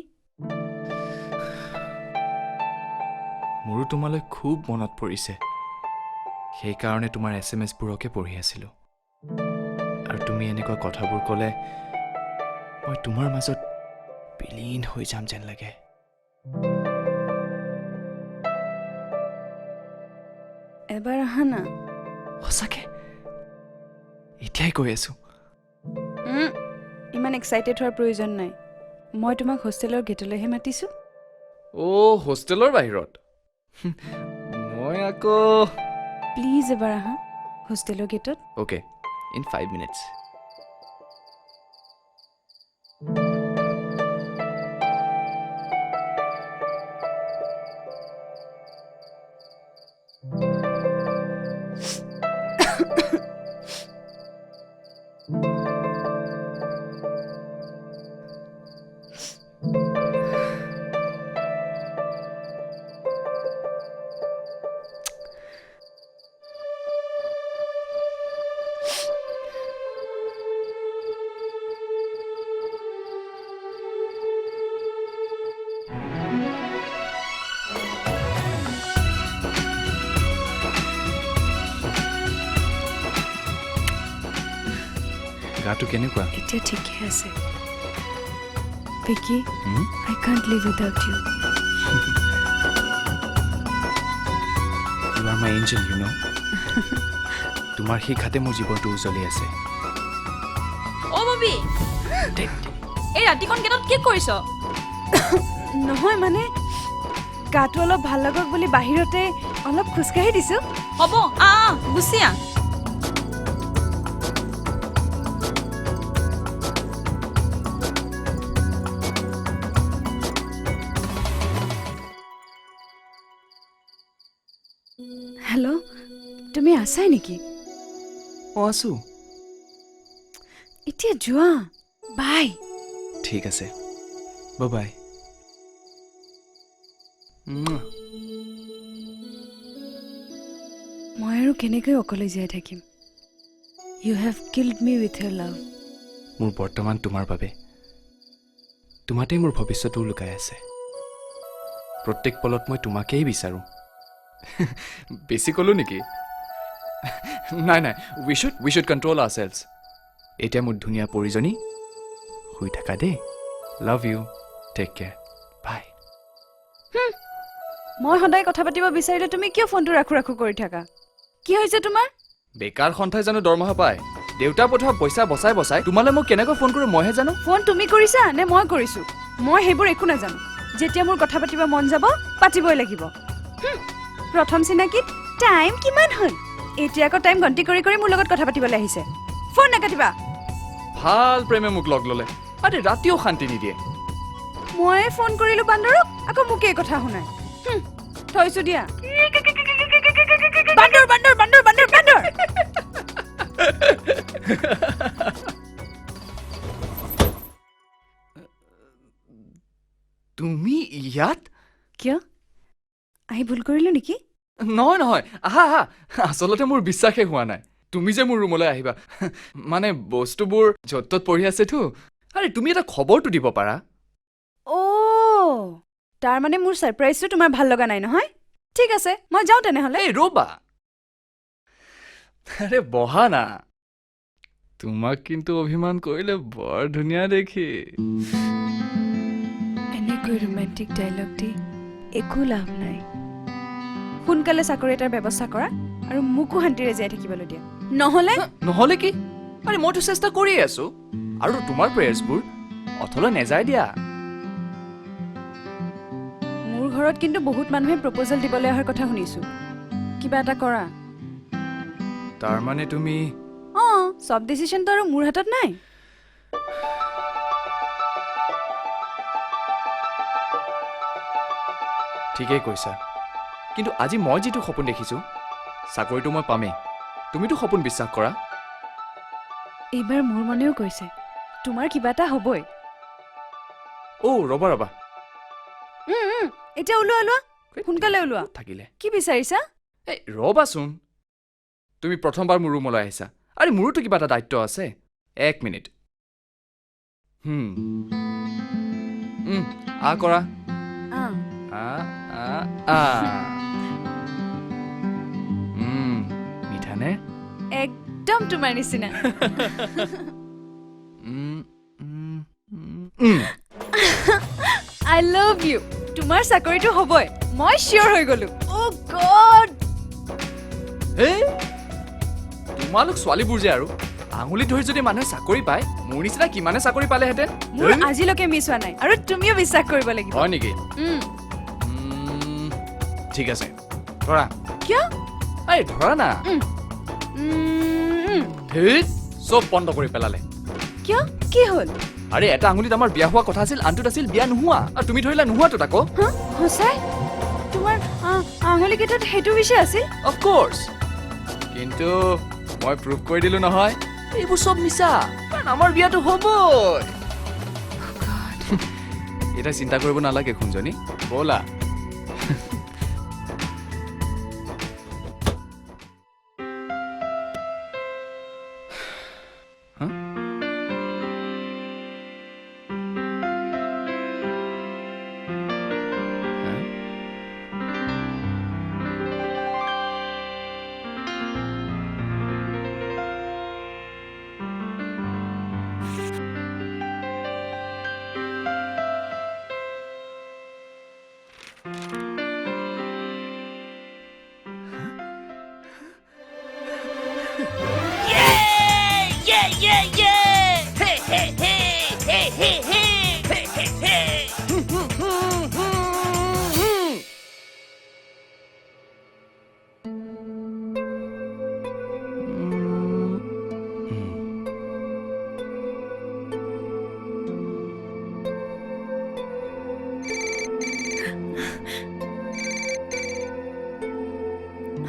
মোৰো তোমালৈ খুব মনত পৰিছে সেইকাৰণে তোমাৰ SMS বোৰকে পঢ়ি আছিলোঁ আৰু তুমি এনেকুৱা কথাবোৰ ক'লে মই তোমাৰ মাজত বিলীন হৈ যাম যেন লাগে এবাৰ আহা না সঁচাকে এতিয়াই কৈ আছো ইমান এক্সাইটেড হোৱাৰ প্ৰয়োজন নাই মই তোমাক হোষ্টেলৰ গেটলৈহে মাতিছোঁ হোষ্টেলৰ বাহিৰত মই আকৌ প্লিজ এবাৰ আহা হোষ্টেলৰ গেটত অ'কে ইন 5 minutes গাটো কেনেকুৱা এতিয়া ঠিকে আছে Vicky I can't live without you you are my angel you know তোমাৰ শিক্ষাতে মোৰ জীৱনটো উজ্বলি আছে অ' ববি এই ৰাতিখন গেটত কি কৰিছ নহয় মানে গাটো অলপ ভাল লাগক বুলি বাহিৰতে অলপ খোজকাঢ়ি দিছোঁ হ'ব গুচি আহ হেল্ল' তুমি আছাই নেকি অঁ আছো এতিয়া যোৱা বাই ঠিক আছে বাই মই আৰু কেনেকৈ অকলে জীয়াই থাকিম you have killed me with your love মোৰ বৰ্তমান তোমাৰ বাবে তোমাতেই মোৰ ভৱিষ্যতো লুকাই আছে প্ৰত্যেক পলত মই তোমাকেই বিচাৰোঁ বেছি ক'লো নেকি নাই নাই উই শুড কণ্ট্ৰল আৱাৰছেলছ এতিয়া মোৰ ধুনীয়া পৰিজনী শুই থাকা দেই love you take care bye মই সদায় কথা পাতিব বিচাৰিলে তুমি কিয় ফোনটো ৰাখো ৰাখো কৰি থাকা কি হৈছে তোমাৰ বেকাৰ সন্থাই জানো দৰমহা পায় দেউতা পঠোৱা পইচা বচাই বচাই তোমালৈ মই কেনেকৈ ফোন কৰোঁ মইহে জানো ফোন তুমি কৰিছা নে মই কৰিছোঁ মই সেইবোৰ একো নাজানো যেতিয়া মোৰ কথা পাতিব মন যাব পাতিবই লাগিব প্ৰথম চিনাকিত টাইম কিমান হ'ল এতিয়া আকৌ টাইম গন্তি কৰি কৰি মোৰ লগত কথা পাতিবলৈ আহিছে ফোন নাকাটিবা ভাল প্ৰেমে মোক লগ ল'লে আৰে ৰাতিও শান্তি নিদিয়ে মই ফোন কৰিলো বান্দৰক আকৌ মোকে এই কথা শুনাই থৈছো দিয়া বান্দৰ বান্দৰ বান্দৰ বান্দৰ বান্দৰ তুমি ইয়াত কিয় আহি ভুল কৰিলো নেকি নহয় নহয় আহা আহা আচলতে মোৰ বিশ্বাসেই হোৱা নাই তুমি যে মোৰ ৰুমলৈ আহিবা মানে বস্তুবোৰ য'ত ত'ত পৰি আছেতো আৰে তুমি এটা খবৰটো দিব পাৰা অ' তাৰ মানে মোৰ ছাৰপ্ৰাইজটো তোমাৰ ভাল লগা নাই নহয় ঠিক আছে মই যাওঁ তেনেহ'লে এই ৰ'বা আৰে বহা না তোমাক কিন্তু অভিমান কৰিলে বৰ ধুনীয়া দেখি এনেকৈ ৰোমেণ্টিক ডাইলগ দি একো লাভ নাই সোনকালে চাকৰি এটাৰ ব্যৱস্থা কৰা আৰু মোকো শান্তিৰে জীয়াই থাকিবলৈ দিয়া নহ'লে কি আৰে মইতো চেষ্টা কৰি আছো আৰু তোমাৰ প্ৰেয়াৰ্ছবোৰ অথলে নেযায় দিয়া মোৰ ঘৰত কিন্তু বহুত মানুহে প্ৰপ'জেল দিবলৈ অহাৰ কথা শুনিছো কিবা এটা কৰা তাৰ মানে তুমি অঁ চব ডিচিশ্যনটো আৰু মোৰ হাতত নাই ঠিকেই কৈছা কিন্তু আজি মই যিটো সপোন দেখিছো চাকৰিটো মই পামেই তুমিতো সপোন বিশ্বাস কৰা এইবাৰ মোৰ মনেও কৈছে তোমাৰ কিবা এটা হ'বই ৰ'বা ৰ'বা এতিয়া ওলোৱা সোনকালে ওলোৱা থাকিলে কি বিচাৰিছা এই ৰ'বাচোন তুমি প্ৰথমবাৰ মোৰ ৰুমলৈ আহিছা আৰে মোৰোতো কিবা এটা দায়িত্ব আছে 1 মিনিট কৰা মিঠানে একদম তোমাৰ নিচিনা আই লাভ ইউ তোমাৰ চাকৰিটো হ'বই মই চিয়ৰ হৈ গলো অ' গড তোমালোক ছোৱালীবোৰ যে আৰু আঙুলি ধৰি যদি মানুহে চাকৰি পায় মোৰ নিচিনা কিমানে চাকৰি পালেহেঁতেন মোৰ আজিলৈকে মিছ হোৱা নাই আৰু তুমিও বিশ্বাস কৰিব লাগিব হয় নেকি ঠিক আছে ধৰা কিয় এই ধৰা না ধেইত চব বন্ধ কৰি পেলালে কিয় কি হ'ল আৰে এটা আঙুলিত আমাৰ বিয়া হোৱা কথা আছিল আনটোত আছিল বিয়া নোহোৱা আৰু তুমি ধৰিলা নোহোৱাটোত আকৌ সঁচাই তোমাৰ আঙুলি কেইটাত সেইটো বিষয় আছিল অফক'ৰ্ছ কিন্তু মই প্ৰুভ কৰি দিলো নহয় এইবোৰ চব মিছা কাৰণ আমাৰ বিয়াটো হ'বই এতিয়া চিন্তা কৰিব নালাগে খুঞ্জনী ব'লা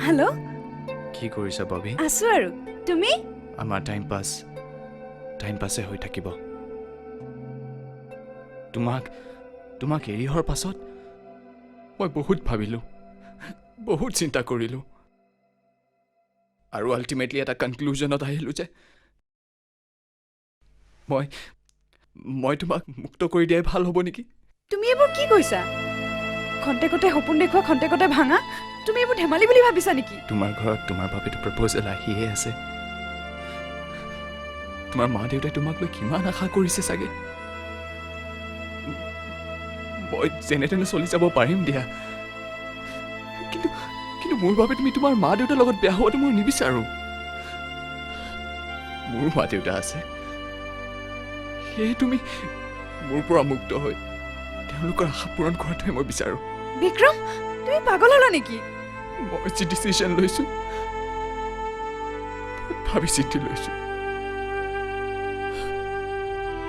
হেল্ল' কি কৰিছা ববি আছো আৰু তুমি আমাৰ টাইম পাছে হৈ থাকিব তোমাক এৰি হোৱাৰ পাছত মই বহুত ভাবিলোঁ বহুত চিন্তা কৰিলোঁ আৰু আল্টিমেটলি এটা কনক্লুজনত আহিলোঁ যে মই তোমাক মুক্ত কৰি দিয়াই ভাল হ'ব নেকি তুমি এইবোৰ কি কৈছা খন্তেকতে সপোন দেখুওৱা খন্তেকতে ভাঙা তুমি এইবোৰ ধেমালি বুলি ভাবিছা নেকি তোমাৰ ঘৰত তোমাৰ বাবেতো প্ৰপ'জেল আহিয়ে আছে তোমাৰ মা দেউতাই তোমাক লৈ কিমান আশা কৰিছে চাগে মই যেনে তেনে চলি যাব পাৰিম দিয়া কিন্তু মোৰ বাবে তুমি তোমাৰ মা দেউতাৰ লগত বেয়া হোৱাটো মই নিবিচাৰোঁ মোৰ মা দেউতা আছে সেয়ে তুমি মোৰ পৰা মুক্ত হৈ তেওঁলোকৰ আশা পূৰণ কৰাটোহে মই বিচাৰোঁ বিক্ৰম তুমি পাগল হলা নেকি? মই যি ডিচিশ্যন লৈছোঁ ভাবি চিন্তি লৈছোঁ।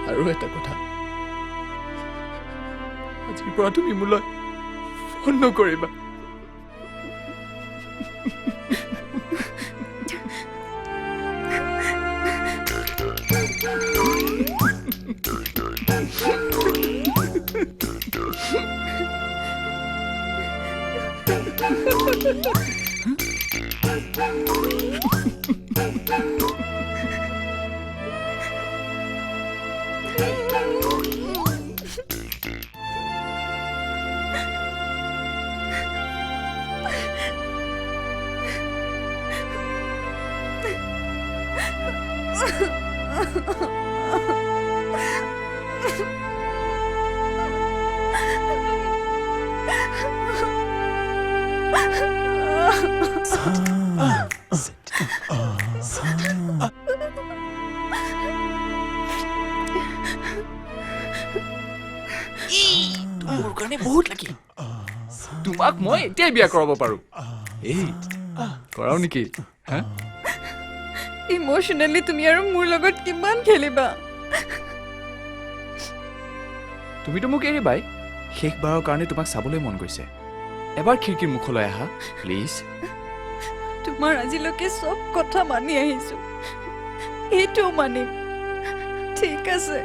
আৰু এটা কথা, আজিৰ পৰা তুমি মোলৈ ফোন নকৰিবা। মোৰ কাৰণে বহুত লাগি। তোমাক মই এতিয়াই বিয়া কৰাব পাৰো। এই কৰাও নেকি? হা? ইমোশ্যনেলি তুমি আৰু মোৰ লগত কিমান খেলিবা? তুমিতো মোক এৰিবাই। শেষবাৰৰ কাৰণে তোমাক চাবলৈ মন গৈছে। এবাৰ খিৰিকীৰ মুখলৈ আহা প্লিজ। তোমাৰ আজিলৈকে চব কথা মানি আহিছো, এইটোও মানিম। ঠিক আছে।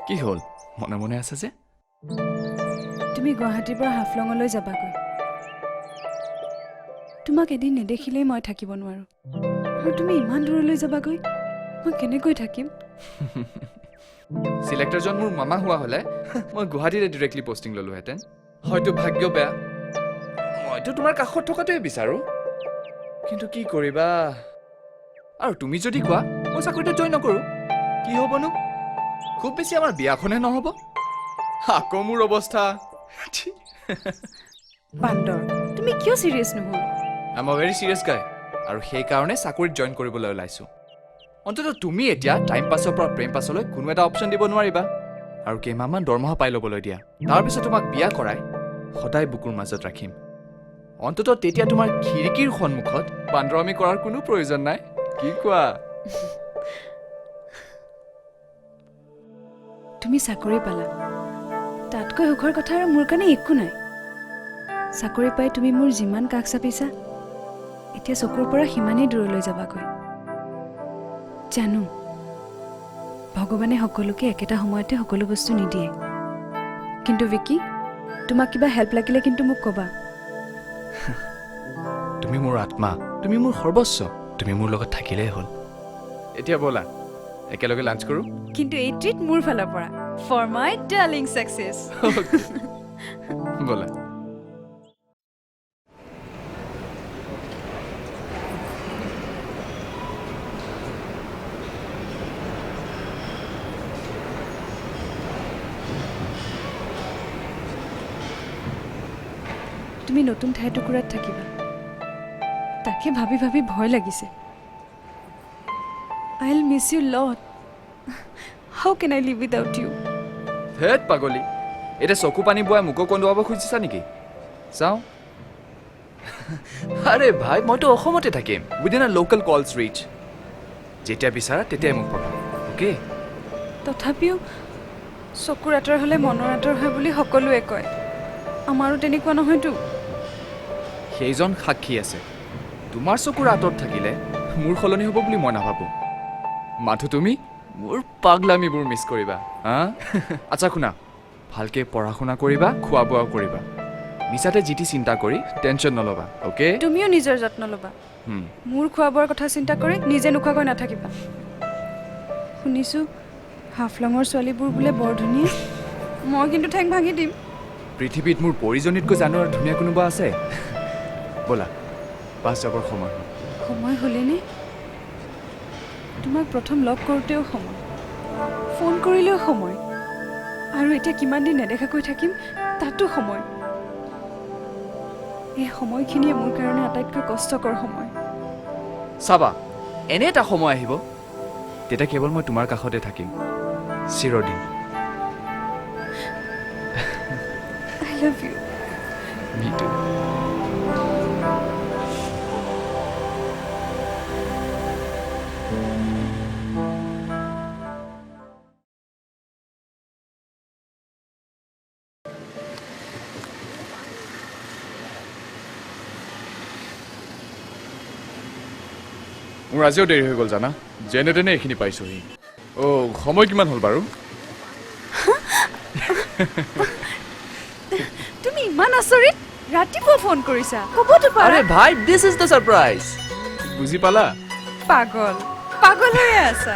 কি হ'ল? মনে মনে আছে যে? তুমি গুৱাহাটীৰ পৰা হাফলঙলৈ যাবাগৈ। তোমাক এদিন নেদেখিলেই মই থাকিব নোৱাৰো। আৰু তুমি ইমান দূৰলৈ যাবাগৈ, মই কেনেকৈ থাকিম? চিলেক্টৰজন মোৰ মামা হোৱা হ'লে মই গুৱাহাটীতে ডিৰেক্টলি পষ্টিং ল'লোহেঁতেন। হয়তো ভাগ্য বেয়া, মইতো তোমাৰ কাষত থকাটোৱে বিচাৰোঁ। কিন্তু কি কৰিবা? আৰু তুমি যদি কোৱা মই চাকৰিটো জইন নকৰোঁ, কি হ'বনো? খুব বেছি আমাৰ বিয়াখনহে নহ'ব। আকৌ মোৰ অৱস্থা। বান্দৰ, তুমি কিয় চিৰিয়াছ নোহোৱা? I am a very serious গাই। আৰু সেইকাৰণে চাকৰিত জইন কৰিবলৈ ওলাইছোঁ। অন্ততঃ তুমি এতিয়া টাইম পাছৰ পৰা প্ৰেম পাছলৈ কোনো এটা অপশ্যন দিব নোৱাৰিবা। আৰু কেইমাহমান দৰমহা পাই ল'বলৈ দিয়া। তাৰপিছত তোমাক বিয়া কৰাই সদায় বুকুৰ মাজত ৰাখিম। অন্ততঃ তেতিয়া তোমাৰ খিৰিকীৰ সন্মুখত বান্দৰামি কৰাৰ কোনো প্ৰয়োজন নাই। কি কোৱা? তুমি চাকৰি পালা, তাতকৈ সুখৰ কথা আৰু মোৰ কাৰণে একো নাই। চাকৰি পাই তুমি মোৰ যিমান কাষ চাপিছা, এতিয়া চকুৰ পৰা সিমানেই দূৰলৈ যাবাগৈ। জানো, ভগৱানে সকলোকে একেটা সময়তে সকলো বস্তু নিদিয়ে। কিন্তু ভিকি, তোমাক কিবা হেল্প লাগিলে কিন্তু মোক ক'বা। তুমি মোৰ আত্মা, তুমি মোৰ সৰ্বস্ব, তুমি মোৰ লগত থাকিলেই হ'ল। এতিয়া ব'লা একেলগে লাঞ্চ কৰোঁ। কিন্তু এই ট্ৰিট মোৰ ফালৰ পৰা, ফৰ মাই ডাৰ্লিং ছাকচেছ। ব'লা। তুমি নতুন ঠাই টুকুৰাত থাকিবা, তাকে ভাবি ভাবি ভয় লাগিছে। I'll miss you lot. How can I live without you? ধেত পাগলী, এতিয়া চকু পানী বোৱাই মোকো কন্দুৱাব খুজিছা নেকি? চাওঁ। আৰে ভাই, মইতো অসমতে থাকিম, within a local calls rich. যেতিয়া বিচাৰা তেতিয়াই মোক পাবা। অ'কে? তথাপিও চকুৰ আঁতৰ হ'লে মনৰ আঁতৰ হয় বুলি সকলোৱে কয়। আমাৰো তেনেকুৱা নহয়তো। সেইজন সাক্ষী আছে। তোমাৰ চকুৰ আঁতৰত থাকিলে মোৰ সলনি হ'ব বুলি মই নাভাবোঁ। মাথো তুমি মোৰ পাগলামিবোৰ মিছ কৰিবা। হা? আচ্ছা শুনা, ভালকে পঢ়া শুনা কৰিবা খোৱা বোৱাও কৰিবা মিছাতে জিতি চিন্তা কৰি টেনশ্যন নল'বা অ'কে তুমিও নিজৰ যত্ন ল'বা মোৰ খোৱা বোৱাৰ কথা চিন্তা কৰি নিজে নোখোৱাকৈ নাথাকিবা শুনিছোঁ হাফলঙৰ ছোৱালীবোৰ বোলে বৰ ধুনীয়া মই কিন্তু ঠেং ভাঙি দিম পৃথিৱীত মোৰ পৰিজনীতকৈ জানো আৰু ধুনীয়া কোনোবা আছে ব'লা বাছ যাবৰ সময় হ'ল সময় হ'লেনে তোমাক প্ৰথম লগ কৰোঁতেও সময় ফোন কৰিলেও সময় আৰু এতিয়া কিমান দিন নেদেখাকৈ থাকিম তাতো সময় এই সময়খিনিয়ে মোৰ কাৰণে আটাইতকৈ কষ্টকৰ সময় চাবা এনে এটা সময় আহিব তেতিয়া কেৱল মই তোমাৰ কাষতে থাকিম চিৰদিন আই লাভ ইউ Me too. মোৰ আজিও দেৰি হৈ গ'ল জানা যেনে তেনে এইখিনি পাইছোহি সময় কিমান হ'ল বাৰু তুমি ইমান আচৰিত ৰাতিপুৱা ফোন কৰিছা ক'বতো পাৰা আৰে ভাই দিছ ইজ দ্য সাৰপ্ৰাইজ বুজি পালা পাগল পাগল হৈ আছা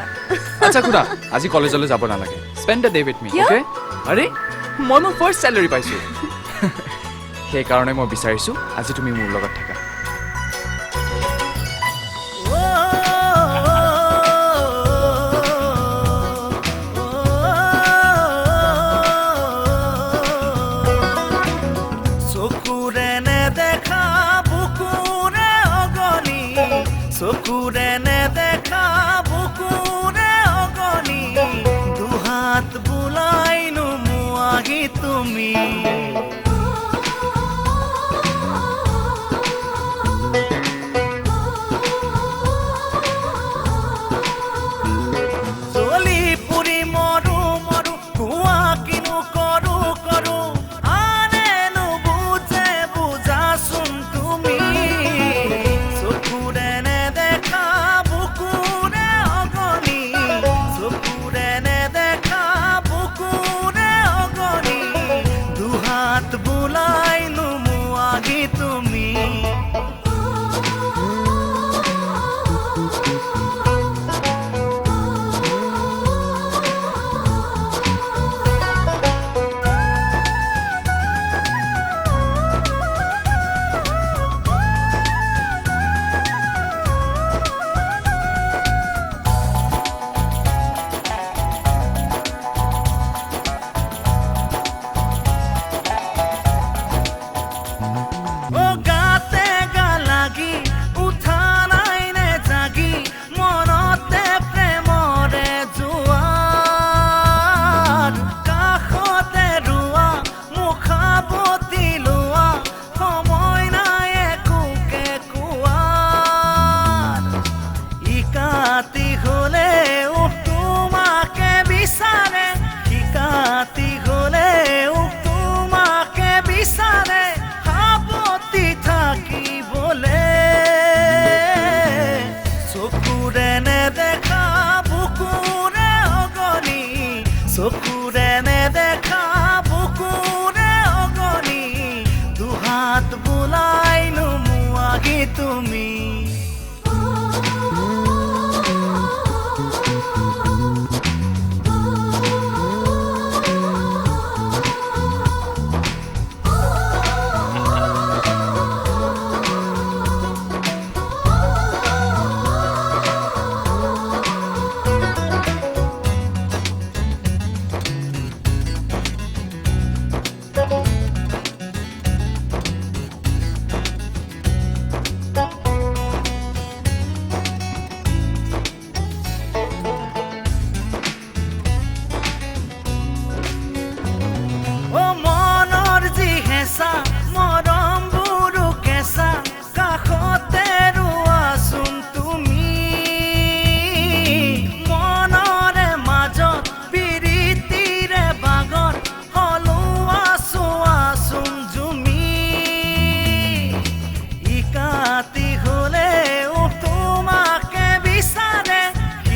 আচ্ছা শুনা আজি কলেজলৈ যাব নালাগে স্পেণ্ড দ্য ডে উইথ মি কিয়? অ'কে আৰে মই মোৰ ফাৰ্ষ্ট চেলাৰী পাইছোঁ সেইকাৰণে মই বিচাৰিছোঁ আজি তুমি মোৰ লগত থাকা চকুৰে নেদেখা বুকুৰে অগনি চকুৰে নেদেখা বুকুৰে অগনি দুহাত বুলাই নোমোৱাহি তুমি জ্বলি পুৰি মৰো মৰো কুঁৱা কিনো কৰো কৰো আনেনো বুজে বুজাচোন তুমি চকুৰে নেদেখা বুকুৰে অগনি চকুৰে নেদেখা বুকুৰে অগনি দুহাত বুলাই নোমোৱাহি তুমি ও গাতে গা লাগি উঠা নাই নে জাগি মনতে প্ৰেমৰে জোৱাৰ কাষতে ৰোৱা মুখাপতি লোৱা সময় নাই একোকে কোৱাৰ ইকাতি হ'লেও তোমাকে বিচাৰে ইকাতি হ'লেও তোমাকে বিচাৰে সাৱতি থাকিবলে চকুৰে নেদেখা বুকুৰে অগনি চকুৰে নেদেখা বুকুৰে অগনি দুহাত বুলাই নোমোৱাহি তুমি ও মনৰ যি হেঁচা মৰমবোৰো কেঁচা কাষতে ৰোৱাচোন তুমি মনৰে মাজত প্ৰীতিৰে বাগত হলোৱা চোৱাচোন জুমি ইকাতি হ'লেও তোমাকে বিচাৰে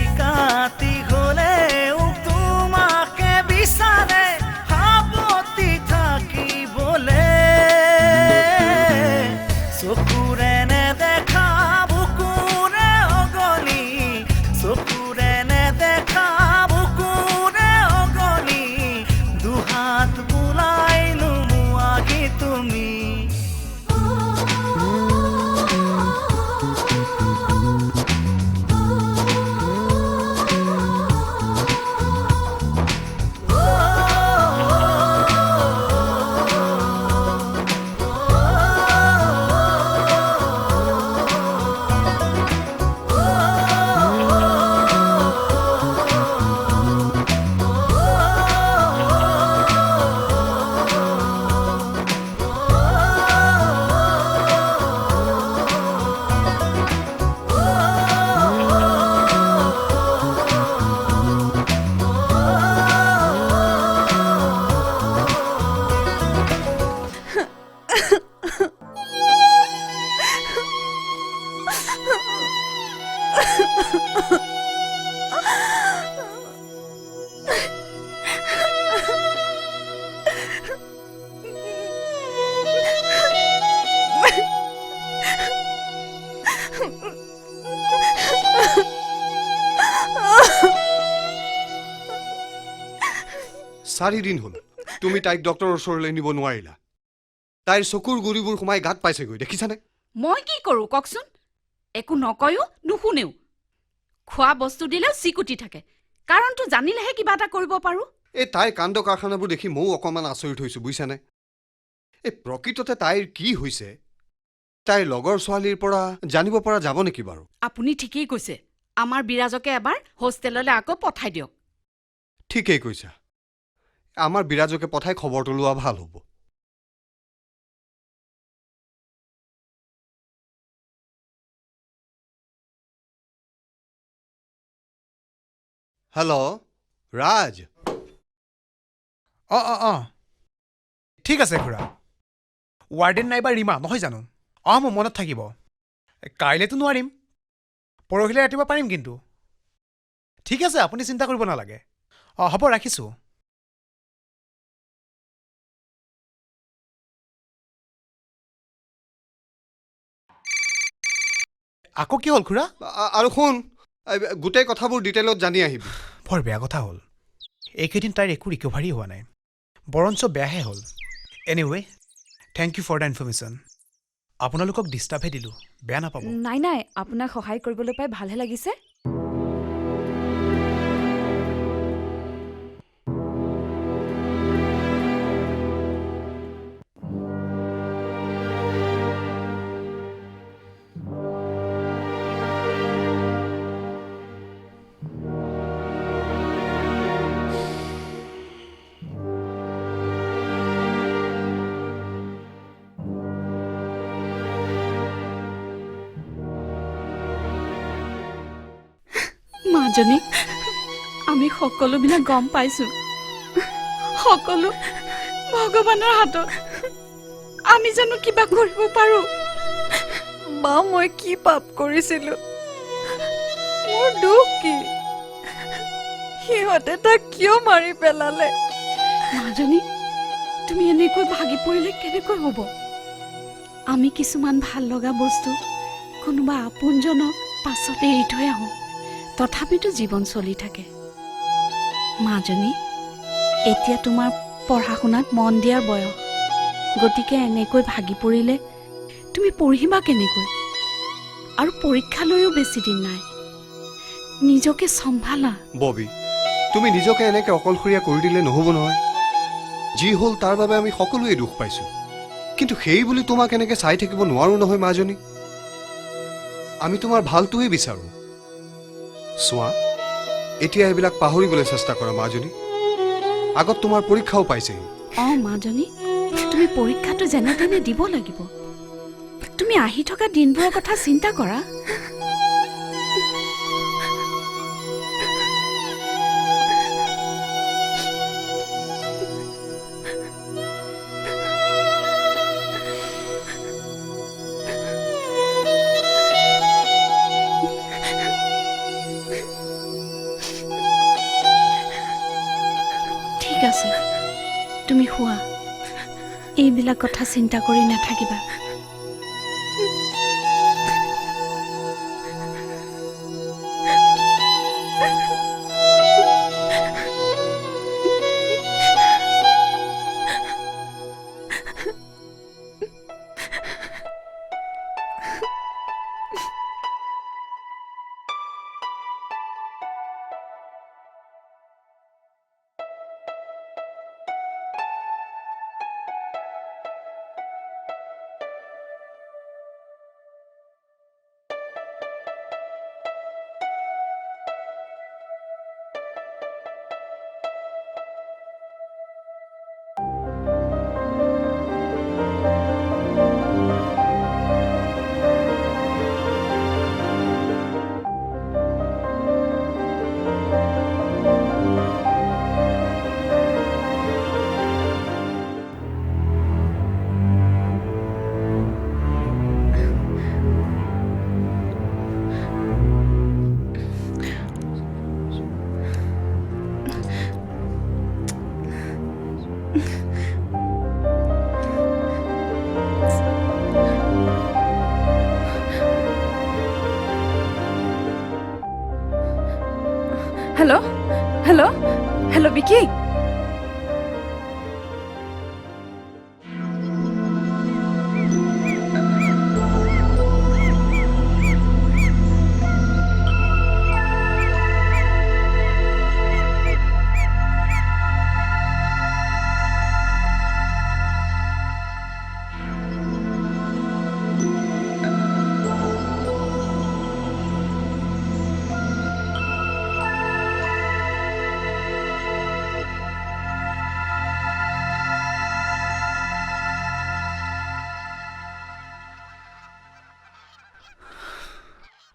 ইকাতি হ'লেও তোমাকে বিচাৰে সাৱতি চাৰিদিন হ'ল তুমি তাইক ডক্টৰৰ ওচৰলৈ নিব নোৱাৰিলা। তাইৰ চকুৰ গুৰিবোৰ সোমাই গাত পাইছেগৈ, দেখিছানে? মই কি কৰোঁ কওকচোন? একো নকয়ো নুশুনেও। খোৱা বস্তু দিলেও চিকুটি থাকে। কাৰণটো জানিলেহে কিবা এটা কৰিব পাৰোঁ। এই তাইৰ কাণ্ড কাৰখানাবোৰ দেখি ময়ো অকণমান আচৰিত হৈছোঁ, বুজিছানে? এই প্ৰকৃততে তাইৰ কি হৈছে তাইৰ লগৰ ছোৱালীৰ পৰা জানিব পৰা যাব নেকি বাৰু? আপুনি ঠিকেই কৈছে। আমাৰ বিৰাজকে এবাৰ হোষ্টেললৈ আকৌ পঠাই দিয়ক। ঠিকেই কৈছা। আমাৰ বিৰাজকে পঠাই খবৰটো লোৱা ভাল হ'ব। হেল্ল' ৰাজ। অঁ ঠিক আছে খুৰা। ৱাৰ্ডেন নাইবা ৰীমা নহয় জানো? অঁ মোৰ মনত থাকিব। কাইলৈতো নোৱাৰিম, পৰহিলৈ ৰাতিপুৱা পাৰিম কিন্তু। ঠিক আছে, আপুনি চিন্তা কৰিব নালাগে। অঁ হ'ব, ৰাখিছোঁ। আকৌ কি হ'ল খুৰা? আৰু শুন, গোটেই কথাবোৰ ডিটেইলত জানি আহিবি। বৰ বেয়া কথা হ'ল। এইকেইদিন তাইৰ একো ৰিকভাৰী হোৱা নাই, বৰঞ্চ বেয়াহে হ'ল। Anyway, thank you for the information. আপোনালোকক ডিষ্টাৰ্বহে দিলোঁ, বেয়া নাপাব। নাই নাই, আপোনাক সহায় কৰিবলৈ পাই ভালহে লাগিছে। মাজনী, আমি সকলোবিলাক গম পাইছোঁ। সকলো ভগৱানৰ হাতত। আমি জানো কিবা কৰিব পাৰোঁ? মা, মই কি পাপ কৰিছিলোঁ? মোৰ দুখ কি? সিহঁতে তাক কিয় মাৰি পেলালে? মাজনী, তুমি এনেকৈ ভাগি পৰিলে কেনেকৈ হ'ব? আমি কিছুমান ভাল লগা বস্তু কোনোবা আপোনজনক পাছতে এৰি থৈ আহোঁ, তথাপিতো জীৱন চলি থাকে। মাজনী, এতিয়া তোমাৰ পঢ়া শুনাত মন দিয়াৰ বয়স। গতিকে এনেকৈ ভাগি পৰিলে তুমি পঢ়িবা কেনেকৈ? আৰু পৰীক্ষালৈও বেছি দিন নাই। নিজকে চম্ভালা। ববি, তুমি নিজকে এনেকৈ অকলশৰীয়া কৰি দিলে নহ'ব নহয়। যি হ'ল তাৰ বাবে আমি সকলোৱে দুখ পাইছোঁ, কিন্তু সেই বুলি তোমাক এনেকৈ চাই থাকিব নোৱাৰোঁ নহয় মাজনী। আমি তোমাৰ ভালটোৱে বিচাৰোঁ। চোৱা, এতিয়া এইবিলাক পাহৰিবলৈ চেষ্টা কৰা মাজনী। আগত তোমাৰ পৰীক্ষাও পাইছেহি। অঁ মাজনী, তুমি পৰীক্ষাটো যেনে তেনে দিব লাগিব। তুমি আহি থকা দিনবোৰৰ কথা চিন্তা কৰা। ঠিক আছে, তুমি শোৱা। এইবিলাক কথা চিন্তা কৰি নাথাকিবা। Hello' hello' hello' Vicky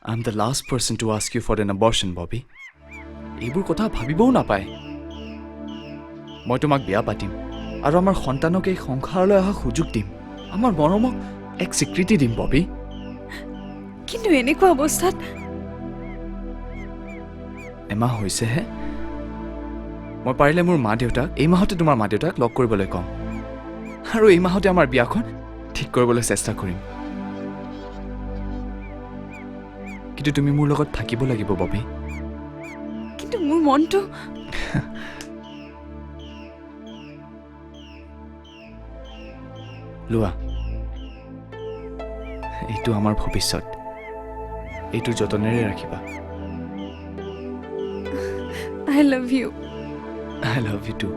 I'm the last person to ask you for an abortion, Bobby. এইবোৰ কথা ভাবিবও নাপায় মই তোমাক বিয়া পাতিম আৰু আমাৰ সন্তানক এই সংসাৰলৈ অহা সুযোগ দিম আমাৰ মৰমক এক স্বীকৃতি দিম ববি কিন্তু এনেকুৱা অৱস্থাত এমাহ হৈছেহে মই পাৰিলে মোৰ মা দেউতাক এই মাহতে তোমাৰ মা দেউতাক লগ কৰিবলৈ কম আৰু এই মাহতে আমাৰ বিয়াখন ঠিক কৰিবলৈ চেষ্টা কৰিম কিন্তু তুমি মোৰ লগত থাকিব লাগিব ববি কিন্তু মোৰ মনটো লোৱা এইটো আমাৰ ভৱিষ্যত এইটো যতনেৰে ৰাখিবা I love you. I love you too.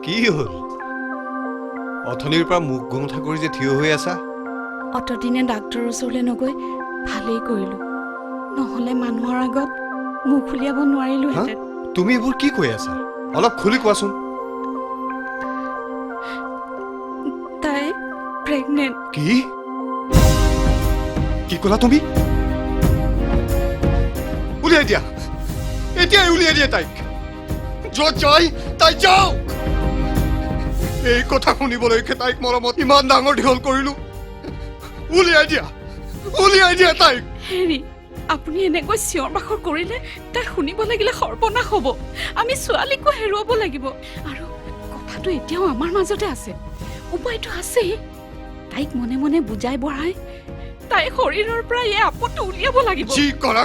কি হ'ল অথনিৰ পৰা মুখ গোমঠা কৰি যে থিয় হৈ আছা অতদিনে ডাক্তৰৰ ওচৰলৈ নগৈ ভালেই কৰিলোঁ নহ'লে মানুহৰ আগত মুখ উলিয়াব নোৱাৰিলোহেঁতেন তুমি এইবোৰ কি কৈ আছা অলপ খুলি কোৱাচোন তাই প্ৰেগনেণ্ট কি কি ক'লা তুমি উলিয়াই দিয়া এতিয়াই উলিয়াই দিয়া তাইক য'ত যায় তাই যাওক এই কথা শুনিবলৈকে তাইক মৰমত ইমান ডাঙৰ দীঘল কৰিলো উলিয়াই দিয়া তাইক হেৰি আপুনি এনেকৈ চিঞৰ বাখৰ কৰিলে তাই শুনিব লাগিলে সৰ্বনাশ হ'ব আমি ছোৱালীকো হেৰুৱাব লাগিব আৰু কথাটো এতিয়াও আমাৰ মাজতে আছে উপায়টো আছেই তাইক মনে মনে বুজাই বঢ়াই তাই শৰীৰৰ পৰা এই আপদটো উলিয়াব লাগিব যি কৰা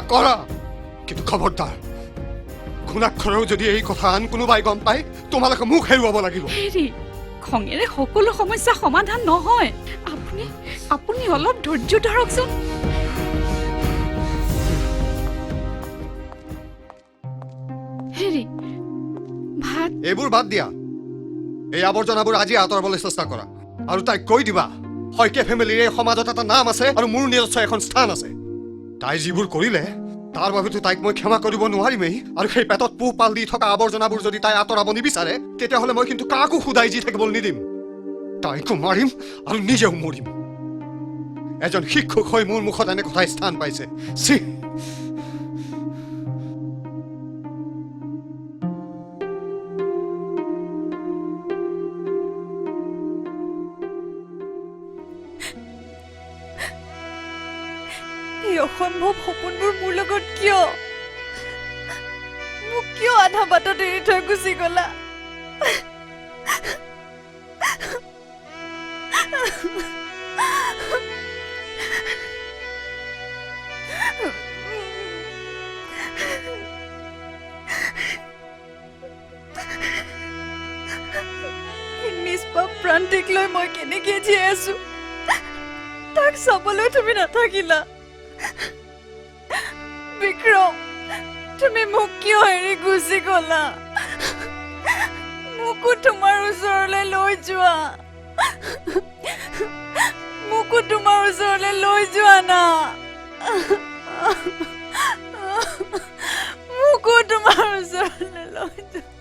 কিন্তু খবৰদাৰ ঘুণাক্ষৰেও যদি এই কথা আন কোনোবাই গম পায় তোমালোকে মুখ হেৰুৱাব লাগিব হেৰি খঙেৰে সকলো সমস্যা সমাধান নহয় আপুনি অলপ ধৈৰ্য ধৰকচোন হেৰি ভাত এইবোৰ বাদ দিয়া এই আৱৰ্জনাবোৰ আজি আঁতৰাবলৈ চেষ্টা কৰা আৰু তাইক কৈ দিবা শইকীয়া ফেমিলিৰ এই সমাজত এটা নাম আছে আৰু মোৰ নিজস্ব এখন স্থান আছে তাই যিবোৰ কৰিলে তাৰ বাবেতো তাইক মই ক্ষমা কৰিব নোৱাৰিমেই আৰু সেই পেটত পোহপাল দি থকা আৱৰ্জনাবোৰ যদি তাই আঁতৰাব নিবিচাৰে তেতিয়াহ'লে মই কিন্তু কাকো শুদাই যি থাকিবলৈ নিদিম তাইকো মাৰিম আৰু নিজেও মৰিম এজন শিক্ষক হৈ মোৰ মুখত এনে কথাই স্থান পাইছে চি এই অসম্ভৱ সপোনবোৰ মোৰ লগত কিয় মোক কিয় আধা বাটত এৰি থৈ গুচি গলা নিষ্পাপ প্ৰান্তিক লৈ মই কেনেকৈ জীয়াই আছো তাক চাবলৈ তুমি নাথাকিলা। বিক্ৰম, তুমি মোক কিয় এৰি গুচি গলা? মোকো তোমাৰ ওচৰলৈ লৈ যোৱা। মোকো তোমাৰ ওচৰলৈ লৈ যোৱা না। মোকো তোমাৰ ওচৰলৈ লৈ যোৱা।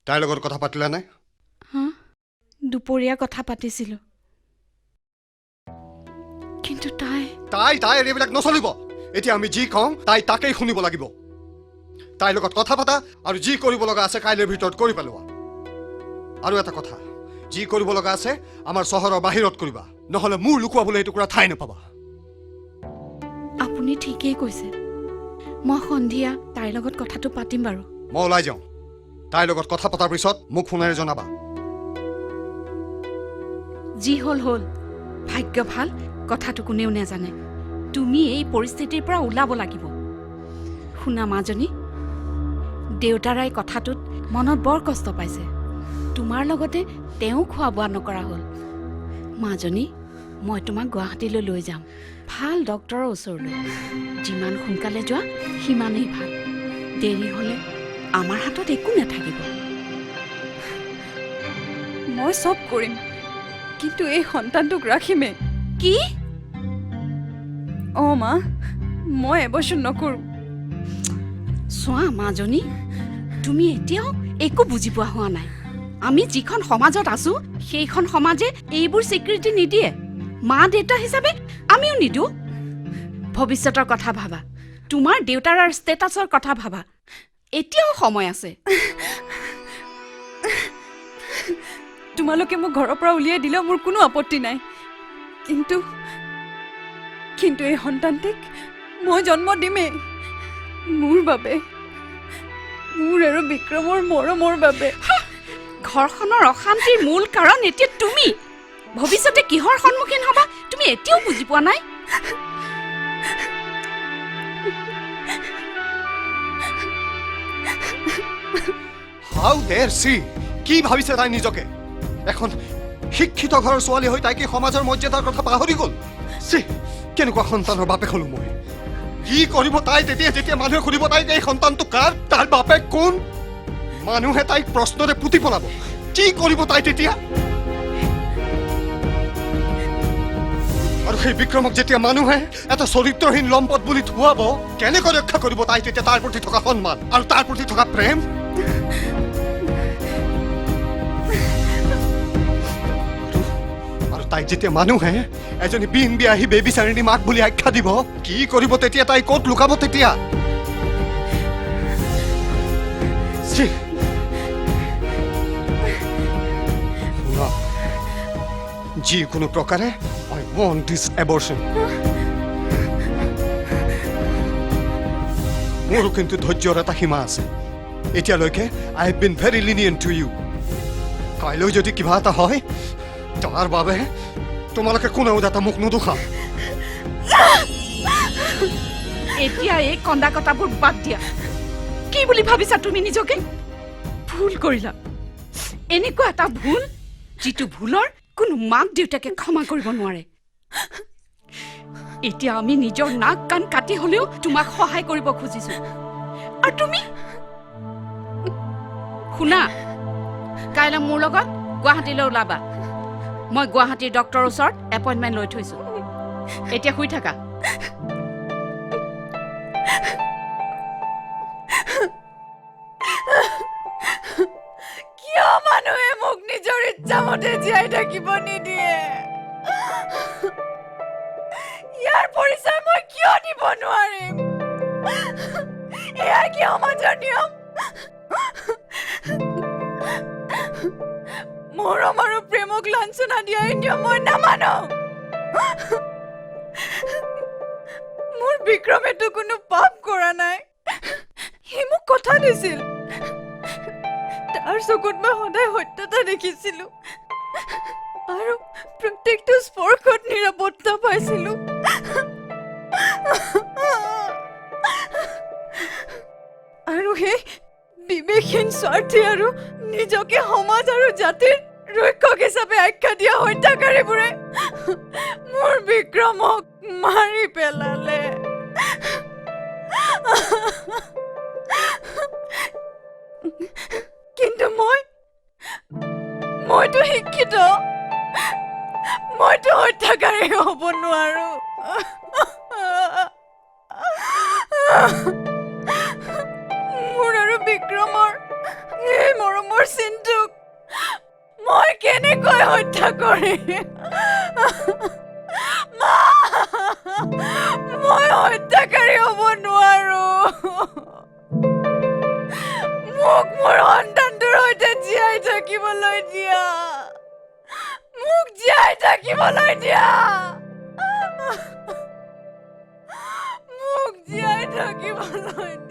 তাইৰ লগত কথা পাতিলা নাই? দুপৰীয়া কথা পাতিছিলো, কিন্তু তাই এইবিলাক নচলিব। এতিয়া আমি যি কওঁ তাই তাকেই শুনিব লাগিব। তাইৰ লগত কথা পাতা আৰু যি কৰিব লগা আছে কাইলৈৰ ভিতৰত কৰি পেলোৱা। আৰু এটা কথা, যি কৰিব লগা আছে আমাৰ চহৰৰ বাহিৰত কৰিবা, নহ'লে মোৰ লুকুৱাবলৈ এইটো কৰা ঠাই নাপাবা। আপুনি ঠিকেই কৈছে। মই সন্ধিয়া তাইৰ লগত কথাটো পাতিম বাৰু। মই ওলাই যাওঁ। তাইৰ লগত কথা পতাৰ পিছত মোক ফোনেৰে জনাবা। যি হ'ল হ'ল, ভাগ্য ভাল কথাটো কোনেও নাজানে। তুমি এই পৰিস্থিতিৰ পৰা ওলাব লাগিব। শুনা মাজনী, দেউতাৰাই কথাটোত মনত বৰ কষ্ট পাইছে। তোমাৰ লগতে তেওঁ খোৱা বোৱা নকৰা হ'ল। মাজনী, মই তোমাক গুৱাহাটীলৈ লৈ যাম, ভাল ডক্তৰৰ ওচৰলৈ। যিমান সোনকালে যোৱা সিমানেই ভাল। দেৰি হ'লে আমাৰ হাতত একো নাথাকিব। মই চব কৰিম, কিন্তু এই সন্তানটোক ৰাখিমে। কি? অঁ মা, মই এবছৰ নকৰোঁ। চোৱা মাজনী, তুমি এতিয়াও একো বুজি পোৱা হোৱা নাই। আমি যিখন সমাজত আছো সেইখন সমাজে এইবোৰ স্বীকৃতি নিদিয়ে। মা দেউতা হিচাপে আমিও নিদিওঁ। ভৱিষ্যতৰ কথা ভাবা, তোমাৰ দেউতাৰ ষ্টেটাছৰ কথা ভাবা। এতিয়াও সময় আছে। তোমালোকে মোক ঘৰৰ পৰা উলিয়াই দিলেও মোৰ কোনো আপত্তি নাই, কিন্তু এই সন্তানটিক মই জন্ম দিমেই। মোৰ বাবে, মোৰ আৰু বিক্ৰমৰ মৰমৰ বাবে। ঘৰখনৰ অশান্তিৰ মূল কাৰণ এতিয়া তুমি। ভৱিষ্যতে কিহৰ সন্মুখীন হবা তুমি এতিয়াও বুজি পোৱা নাই। হাউ ডেয়াৰ সি! কি ভাবিছে তাই নিজকে? এখন শিক্ষিত ঘৰৰ ছোৱালী হৈ তাই কি সমাজৰ মৰ্যাদাৰ কথা পাহৰি গ'ল? কেনেকুৱা সন্তানৰ বাপেক হলো মই? কি কৰিব তাই যেতিয়া মানুহে সুধিব তাইক এই সন্তানটো কাৰ, তাৰ বাপেক কোন? মানুহে তাইক প্ৰশ্নৰে পুতি পেলাব। কি কৰিব তাই তেতিয়া? আৰু সেই বিক্ৰমক যেতিয়া মানুহে এটা চৰিত্ৰহীন লম্পট বুলি ধুৱাব, কেনেকৈ ৰক্ষা কৰিব তাই তেতিয়া তাৰ প্ৰতি থকা সন্মান আৰু তাৰ প্ৰতি থকা প্ৰেম? আৰু তাইক যেতিয়া মানুহে এজনী বিন বিয়াহী বেবিচাৰিণী মাক বুলি আখ্যা দিব, কি কৰিব তেতিয়া? তাই ক'ত লুকাব তেতিয়া? যিকোনো প্ৰকাৰে I want this abortion. মোৰো কিন্তু ধৈৰ্যৰ এটা সীমা আছে। এতিয়ালৈকে I have been very lenient to you. কাইলৈ যদি কিবা এটা হয়, তাৰ বাবে তোমালোকে কোনেও যাতে মোক নুদুখা। এতিয়া এই কন্দা কটাবোৰ বাদ দিয়া। কি বুলি ভাবিছা তুমি নিজকে? ভুল কৰিলা। এনেকুৱা এটা ভুল যিটো ভুলৰ কোনো মাক দেউতাকে ক্ষমা কৰিব নোৱাৰে। এতিয়া আমি নিজৰ নাক কাণ কাটি হলেও তোমাক সহায় কৰিব খুজিছো। আৰু তুমি শুনা, কাইলৈ মোৰ লগত গুৱাহাটীলৈ ওলাবা। মই গুৱাহাটীৰ ডক্তৰৰ ওচৰত এপইণ্টমেণ্ট লৈ থৈছো। এতিয়া শুই থাকা। কিয় মানুহে মোক নিজৰ ইচ্ছামতে জীয়াই থাকিব নিদিয়ে? ইয়াৰ পৰিচয় মই কিয় দিব নোৱাৰিম? এয়া কি সমাজৰ নিয়ম? মৰম আৰু প্ৰেমক লাঞ্ছনা দিয়া এই নিয়ম মই নামানো। মোৰ বিক্ৰমেতো কোনো পাপ কৰা নাই। সি মোক কথা দিছিল। তাৰ চকুত মই সদায় সত্যতা দেখিছিলো আৰু প্ৰত্যেকটো স্পৰ্শত নিৰাপত্তা পাইছিলো। আৰু ক্ষীণ স্বাৰ্থী আৰু নিজকে সমাজ আৰু জাতিৰ ৰক্ষক হিচাপে আখ্যা দিয়া হত্যাকাৰীবোৰে মোৰ বিক্ৰমক মাৰি পেলালে। কিন্তু মইতো শিক্ষিত, মইতো হত্যাকাৰী হ'ব নোৱাৰো। মোৰ আৰু বিক্ৰমৰ এই মৰমৰ চিন্তুক মই কেনেকৈ হত্যা কৰিম? মই হত্যাকাৰী হ'ব নোৱাৰো। মোক মোৰ সন্তানটোৰ সৈতে জীয়াই থাকিবলৈ দিয়া, মোক জীয়াই থাকিবলৈ দিয়া, মোক জীয়াই থাকিবলৈ দিয়া।